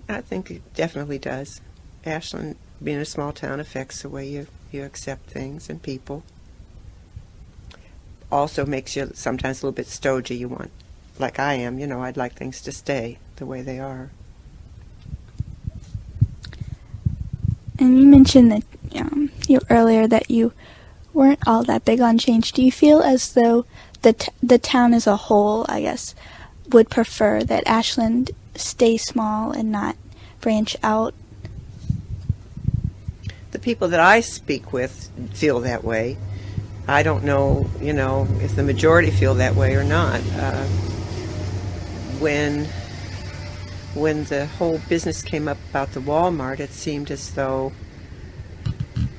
I think it definitely does. Ashland, being a small town, affects the way you accept things and people. Also makes you sometimes a little bit stodgy. You want, like I am, you know, I'd like things to stay the way they are. And you mentioned that earlier that you weren't all that big on change. Do you feel as though the town as a whole, I guess, would prefer that Ashland stay small and not branch out? The people that I speak with feel that way. I don't know, you know, if the majority feel that way or not. When the whole business came up about the Walmart, it seemed as though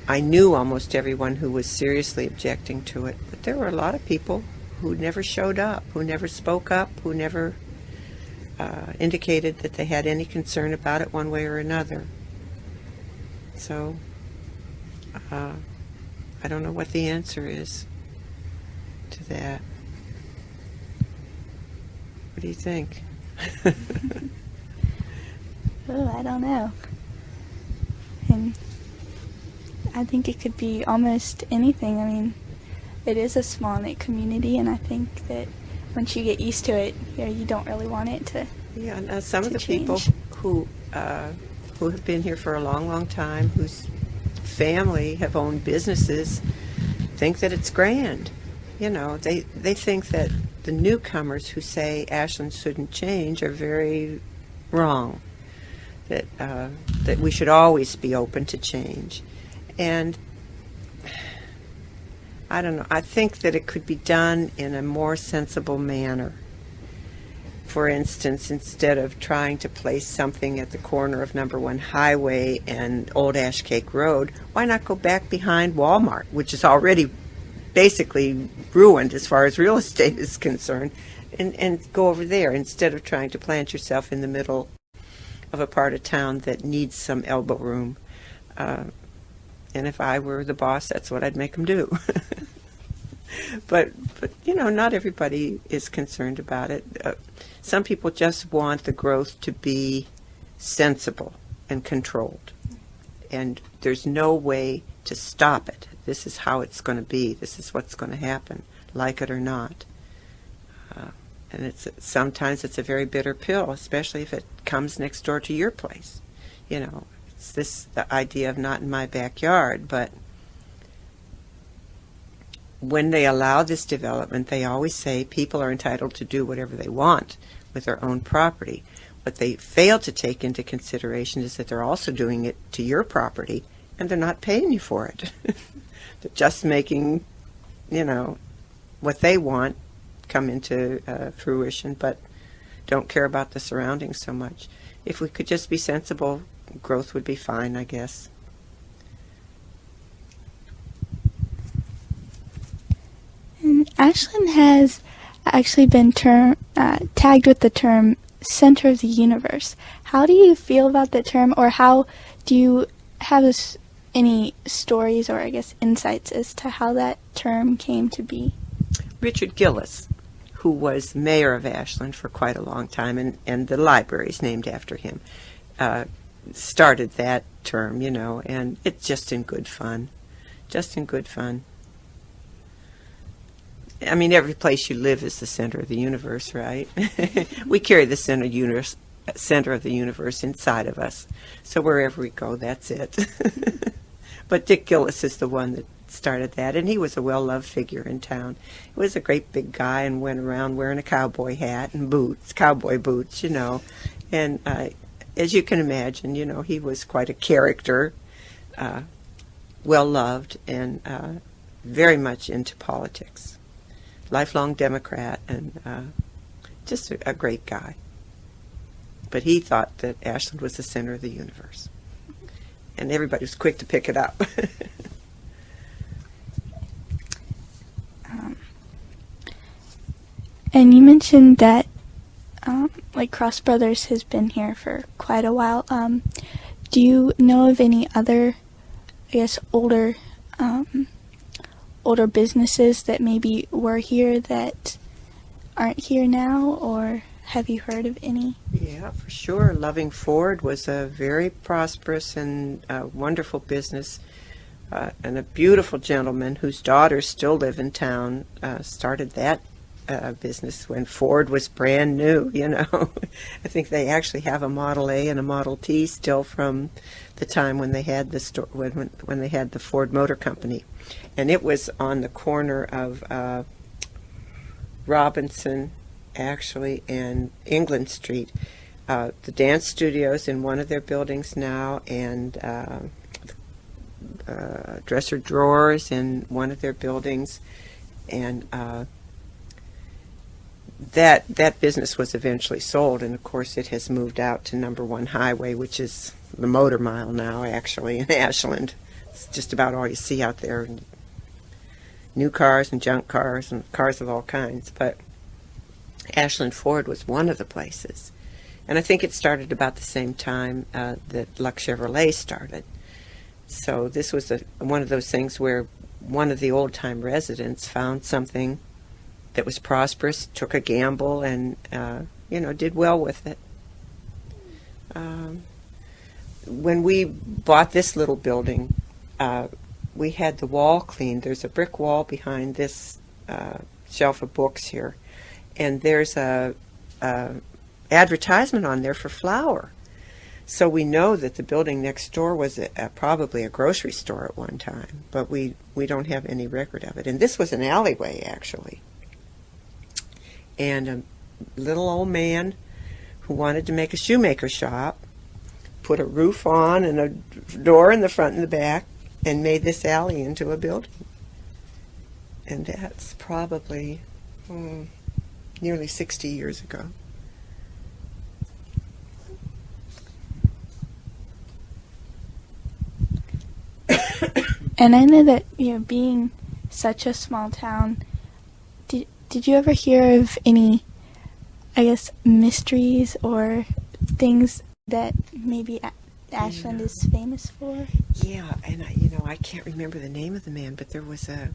I knew almost everyone who was seriously objecting to it. But there were a lot of people who never showed up, who never spoke up, who never indicated that they had any concern about it one way or another. So I don't know what the answer is to that. What do you think? Oh, I don't know. And I think it could be almost anything. I mean, it is a small knit community, and I think that once you get used to it, you don't really want it to. Yeah, and some of the change. people who have been here for a long, long time, whose family have owned businesses, think that it's grand. You know, they think that the newcomers who say Ashland shouldn't change are very wrong. That we should always be open to change. And I don't know, I think that it could be done in a more sensible manner. For instance, instead of trying to place something at the corner of number 1 Highway and Old Ash Cake Road, why not go back behind Walmart, which is already basically ruined as far as real estate is concerned, and go over there instead of trying to plant yourself in the middle of a part of town that needs some elbow room. And if I were the boss, that's what I'd make them do. But you know, not everybody is concerned about it. Some people just want the growth to be sensible and controlled. And there's no way to stop it. This is how it's going to be. This is what's going to happen, like it or not. And sometimes it's a very bitter pill, especially if it comes next door to your place. You know, it's the idea of not in my backyard, but when they allow this development, they always say people are entitled to do whatever they want with their own property. What they fail to take into consideration is that they're also doing it to your property, and they're not paying you for it. They're just making, you know, what they want come into fruition, but don't care about the surroundings so much. If we could just be sensible, growth would be fine, I guess. And Ashland has actually been tagged with the term center of the universe. How do you feel about that term, or how do you have any stories or, I guess, insights as to how that term came to be? Richard Gillis, who was mayor of Ashland for quite a long time, and the library is named after him, started that term, you know, and it's just in good fun. Just in good fun. I mean, every place you live is the center of the universe, right? We carry the center center of the universe inside of us. So wherever we go, that's it. But Dick Gillis is the one that started that, and he was a well-loved figure in town. He was a great big guy and went around wearing a cowboy hat and boots, cowboy boots, And as you can imagine, he was quite a character, well-loved, and very much into politics. Lifelong Democrat, and just a great guy. But he thought that Ashland was the center of the universe. And everybody was quick to pick it up. And you mentioned that Cross Brothers has been here for quite a while. Do you know of any other, I guess, older businesses that maybe were here that aren't here now, or have you heard of any? Yeah, for sure. Loving Ford was a very prosperous and wonderful business, and a beautiful gentleman whose daughters still live in town started that business when Ford was brand new. I think they actually have a Model A and a Model T still from the time when they had the when they had the Ford Motor Company, and it was on the corner of Robinson, actually, and England Street. The dance studio's in one of their buildings now, and dresser drawers in one of their buildings, and that business was eventually sold, and of course it has moved out to Number 1 Highway, which is the motor mile now, actually, in Ashland. It's just about all you see out there. New cars and junk cars and cars of all kinds, but Ashland Ford was one of the places. And I think it started about the same time that Lux Chevrolet started. So this was one of those things where one of the old-time residents found something that was prosperous, took a gamble, and did well with it. When we bought this little building, we had the wall cleaned. There's a brick wall behind this shelf of books here, and there's a advertisement on there for flour. So we know that the building next door was probably a grocery store at one time, but we don't have any record of it. And this was an alleyway, actually. And a little old man who wanted to make a shoemaker shop put a roof on and a door in the front and the back and made this alley into a building. And that's probably nearly 60 years ago. And I know that, being such a small town, did you ever hear of any, I guess, mysteries or things that maybe Ashland is famous for? Yeah, and I can't remember the name of the man, but there was I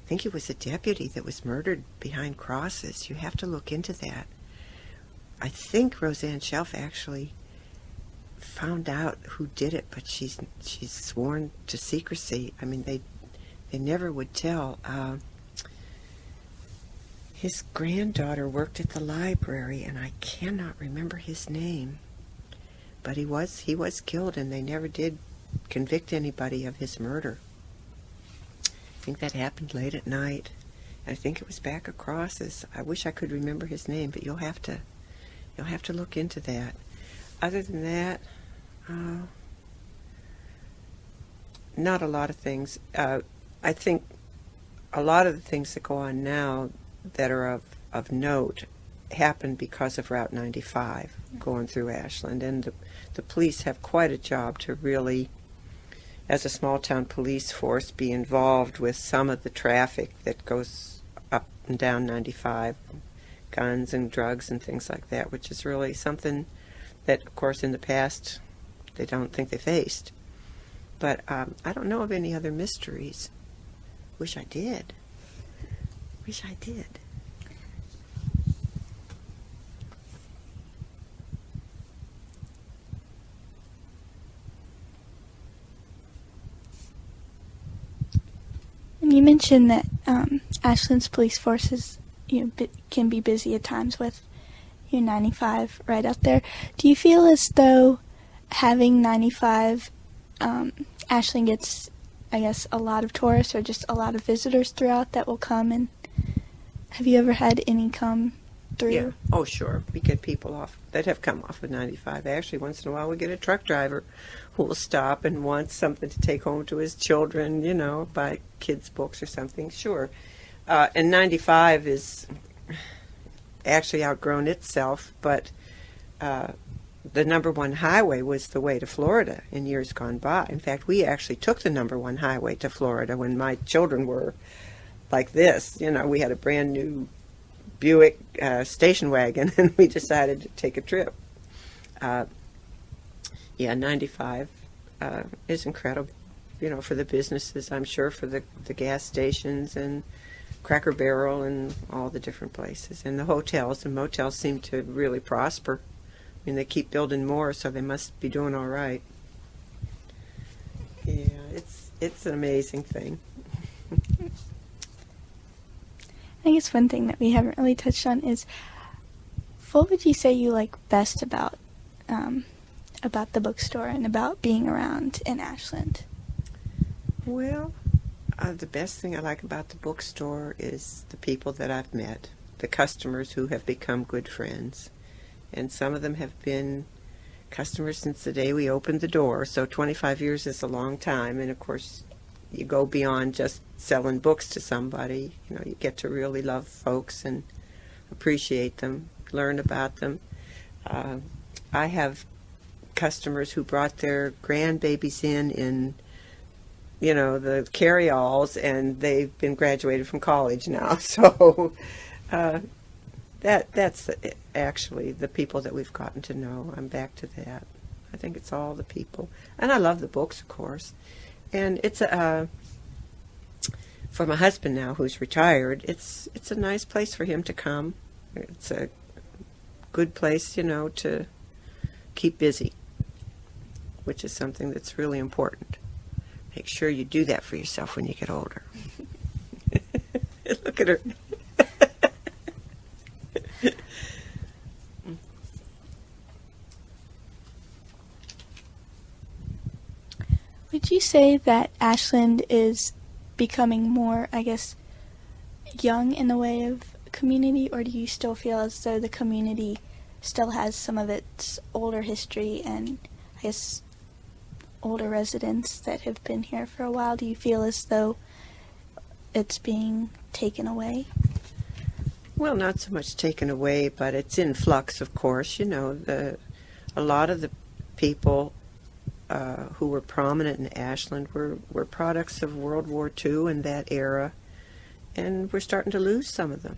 think it was a deputy that was murdered behind crosses. You have to look into that. I think Roseanne Shelf actually found out who did it, but she's sworn to secrecy. I mean, they never would tell. His granddaughter worked at the library, and I cannot remember his name. But he was killed, and they never did convict anybody of his murder. I think that happened late at night. I think it was back across. I wish I could remember his name, but you'll have to look into that. Other than that, not a lot of things. I think a lot of the things that go on now that are of note happened because of Route 95 going through Ashland, and the police have quite a job to really, as a small town police force, be involved with some of the traffic that goes up and down 95, guns and drugs and things like that, which is really something that, of course, in the past they don't think they faced. But I don't know of any other mysteries. Wish I did. And you mentioned that Ashland's police forces, can be busy at times with, you're 95 right out there. Do you feel as though having 95, Ashland gets, I guess, a lot of tourists or just a lot of visitors throughout that will come? And have you ever had any come through? Yeah. Oh, sure. We get people off that have come off of 95. Actually, once in a while we get a truck driver who will stop and wants something to take home to his children, you know, buy kids' books or something. Sure. And 95 is actually outgrown itself, but the number one highway was the way to Florida in years gone by. In fact, we actually took the number one highway to Florida when my children were like this. You know, we had a brand new Buick station wagon, and we decided to take a trip. Yeah, 95 is incredible, you know, for the businesses, I'm sure, for the gas stations and Cracker Barrel and all the different places. And the hotels and motels seem to really prosper. I mean, they keep building more, so they must be doing all right. Yeah, it's an amazing thing. I guess one thing that we haven't really touched on is, what would you say you like best about the bookstore and about being around in Ashland? Well, the best thing I like about the bookstore is the people that I've met, the customers who have become good friends. And some of them have been customers since the day we opened the door, so 25 years is a long time. And of course, you go beyond just selling books to somebody. You know, you get to really love folks and appreciate them, learn about them. I have customers who brought their grandbabies in, you know, the carry-alls, and they've been graduated from college now. So that's actually the people that we've gotten to know. I'm back to that. I think it's all the people. And I love the books, of course. And it's for my husband now, who's retired, it's a nice place for him to come. It's a good place, you know, to keep busy, which is something that's really important. Make sure you do that for yourself when you get older. Look at her. Would you say that Ashland is becoming more, I guess, young in the way of community, or do you still feel as though the community still has some of its older history and, I guess, older residents that have been here for a while? Do you feel as though it's being taken away? Well, not so much taken away, but it's in flux, of course. You know, a lot of the people who were prominent in Ashland were products of World War II and that era, and we're starting to lose some of them.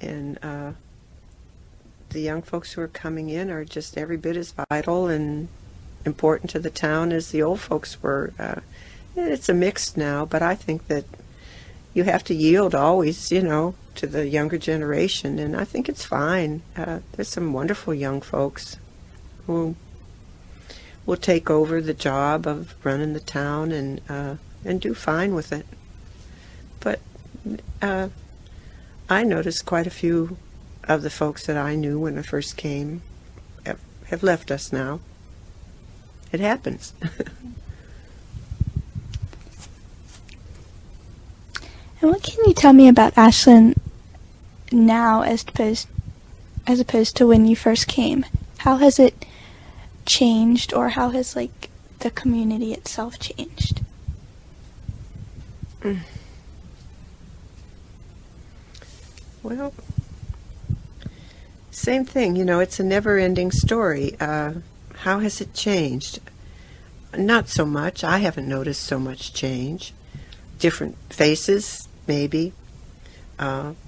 And the young folks who are coming in are just every bit as vital and important to the town as the old folks were. It's a mix now, but I think that you have to yield always, you know, to the younger generation, and I think it's fine. There's some wonderful young folks who will take over the job of running the town and do fine with it. But I noticed quite a few of the folks that I knew when I first came have left us now. It happens. And what can you tell me about Ashland now as opposed to when you first came? How has it changed, or how has, like, the community itself changed? Well, same thing. You know, it's a never-ending story. How has it changed? Not so much. I haven't noticed so much change. Different faces, maybe.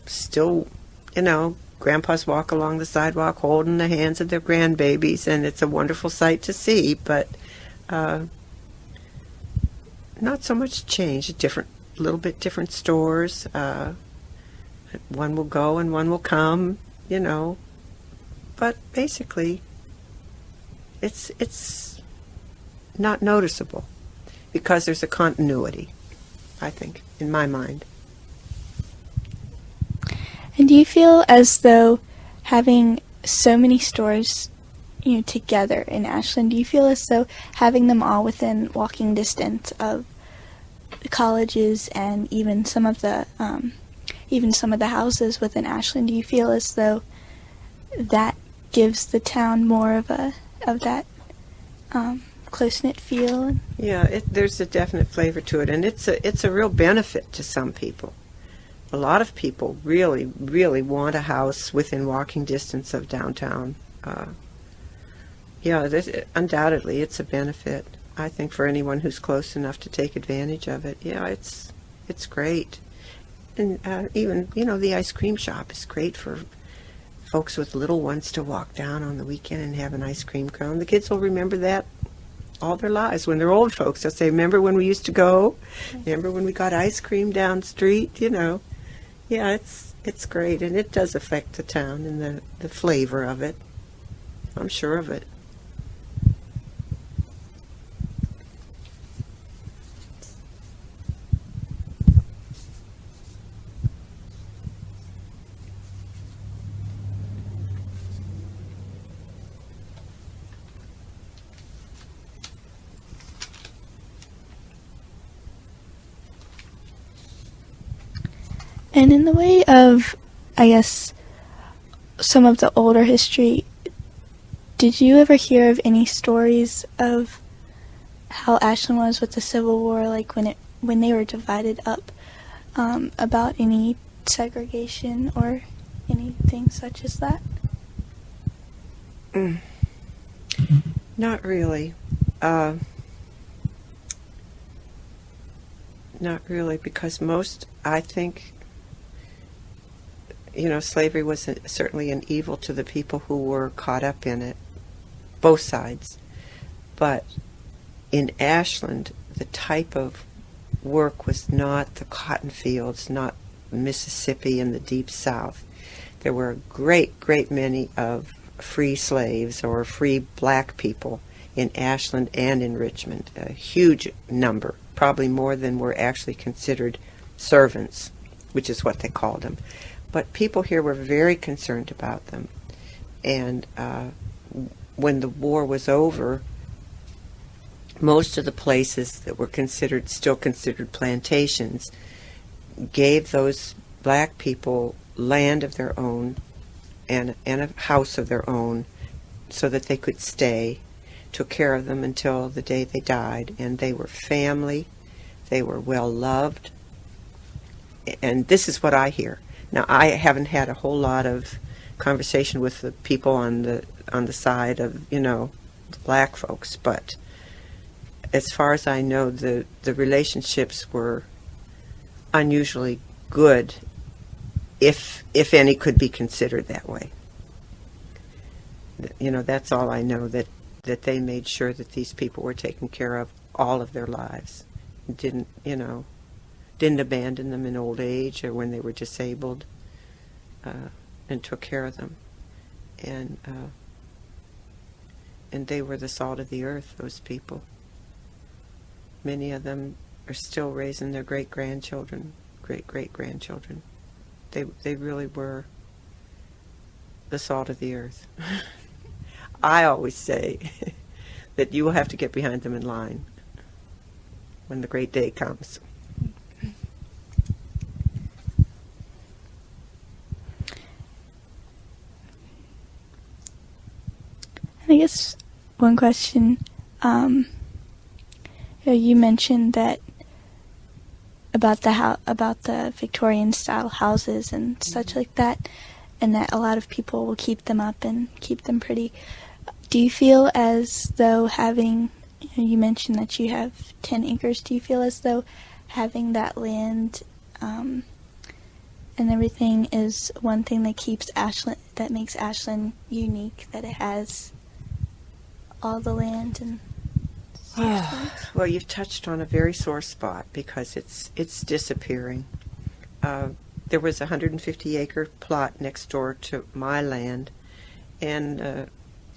Still, you know, grandpas walk along the sidewalk holding the hands of their grandbabies, and it's a wonderful sight to see, but not so much change. A little bit different stores. One will go and one will come, you know. But basically, it's not noticeable because there's a continuity, I think, in my mind. And do you feel as though having so many stores, together in Ashland. Do you feel as though having them all within walking distance of colleges and even some of the houses within Ashland, do you feel as though that gives the town more of that close-knit feel? Yeah, there's a definite flavor to it, and it's a real benefit to some people. A lot of people really, really want a house within walking distance of downtown. Undoubtedly, it's a benefit, I think, for anyone who's close enough to take advantage of it. Yeah, it's great. And even, the ice cream shop is great for folks with little ones to walk down on the weekend and have an ice cream cone. The kids will remember that all their lives. When they're old folks, they'll say, remember when we used to go? Remember when we got ice cream down the street? Yeah, it's great, and it does affect the town and the flavor of it. I'm sure of it. And in the way of, I guess, some of the older history, did you ever hear of any stories of how Ashland was with the Civil War, like when they were divided up, about any segregation or anything such as that? Not really. Not really, because I think, slavery was certainly an evil to the people who were caught up in it, both sides. But in Ashland, the type of work was not the cotton fields, not Mississippi and the deep South. There were a great many of free slaves or free black people in Ashland and in Richmond, a huge number, probably more than were actually considered servants, which is what they called them. But people here were very concerned about them. And when the war was over, most of the places that were still considered plantations gave those black people land of their own and a house of their own so that they could stay, took care of them until the day they died. And they were family, they were well loved. And this is what I hear. Now, I haven't had a whole lot of conversation with the people on the side of, the black folks, but as far as I know, the relationships were unusually good, if any could be considered that way. That's all I know, that they made sure that these people were taken care of all of their lives. Didn't abandon them in old age or when they were disabled, and took care of them. And they were the salt of the earth, those people. Many of them are still raising their great-grandchildren. They really were the salt of the earth. I always say that you will have to get behind them in line when the great day comes. I guess one question, you mentioned that about the Victorian style houses and such like that, and that a lot of people will keep them up and keep them pretty. Do you feel as though having, you mentioned that you have 10 acres, do you feel as though having that land and everything is one thing that makes Ashland unique, that it has all the land and well, you've touched on a very sore spot, because it's disappearing. There was a 150-acre plot next door to my land, and a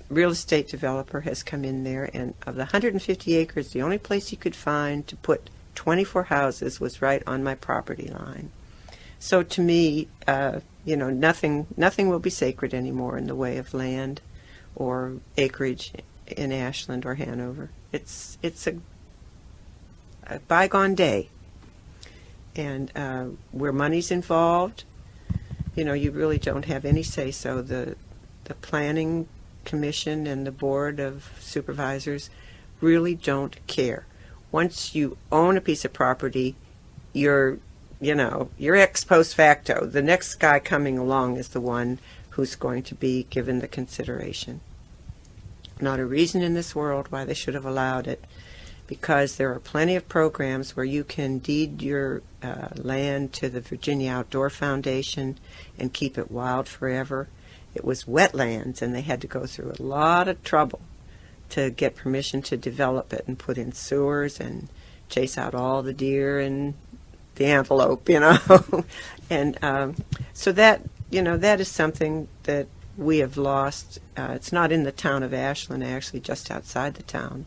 real estate developer has come in there, and of the 150 acres, the only place you could find to put 24 houses was right on my property line. So to me, nothing will be sacred anymore in the way of land or acreage in Ashland or Hanover. It's a bygone day. And where money's involved, you really don't have any say. So the planning commission and the board of supervisors really don't care. Once you own a piece of property, you're ex post facto. The next guy coming along is the one who's going to be given the consideration. Not a reason in this world why they should have allowed it, because there are plenty of programs where you can deed your land to the Virginia Outdoor Foundation and keep it wild forever. It was wetlands, and they had to go through a lot of trouble to get permission to develop it and put in sewers and chase out all the deer and the antelope, and so that is something that we have lost. It's not in the town of Ashland, actually, just outside the town.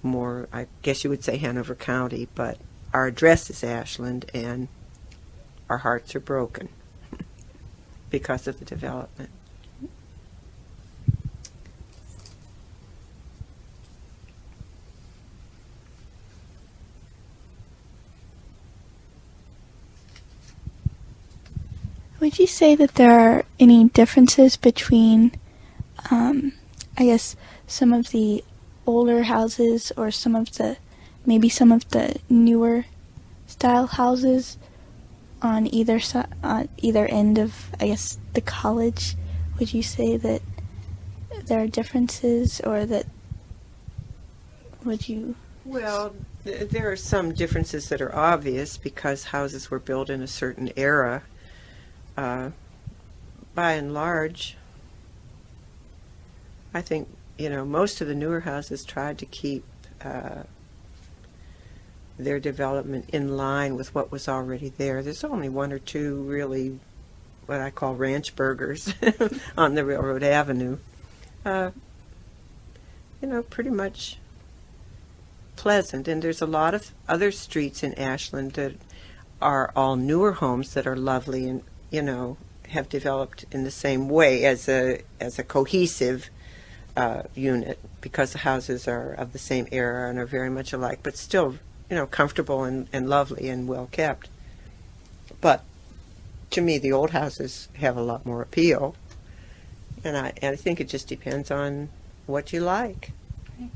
More, I guess you would say, Hanover County, but our address is Ashland, and our hearts are broken because of the development. Would you say that there are any differences between, I guess, some of the older houses or maybe some of the newer style houses on either end of, I guess, the college? Would you say that there are differences, or that would you? Well, there are some differences that are obvious because houses were built in a certain era. By and large, I think, most of the newer houses tried to keep their development in line with what was already there. There's only one or two really what I call ranch burgers on the Railroad Avenue. Pretty much pleasant. And there's a lot of other streets in Ashland that are all newer homes that are lovely and have developed in the same way as a cohesive unit, because the houses are of the same era and are very much alike, but still, comfortable and lovely and well kept. But to me, the old houses have a lot more appeal, and I think it just depends on what you like. Right.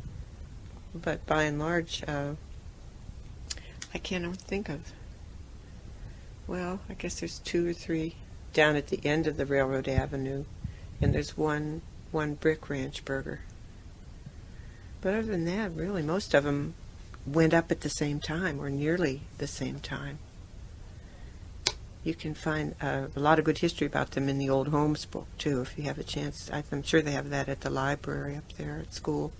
But by and large, I can't think of. Well, I guess there's two or three down at the end of the Railroad Avenue, and there's one brick ranch burger. But other than that, really, most of them went up at the same time, or nearly the same time. You can find a lot of good history about them in the Old Homes book, too, if you have a chance. I'm sure they have that at the library up there at school.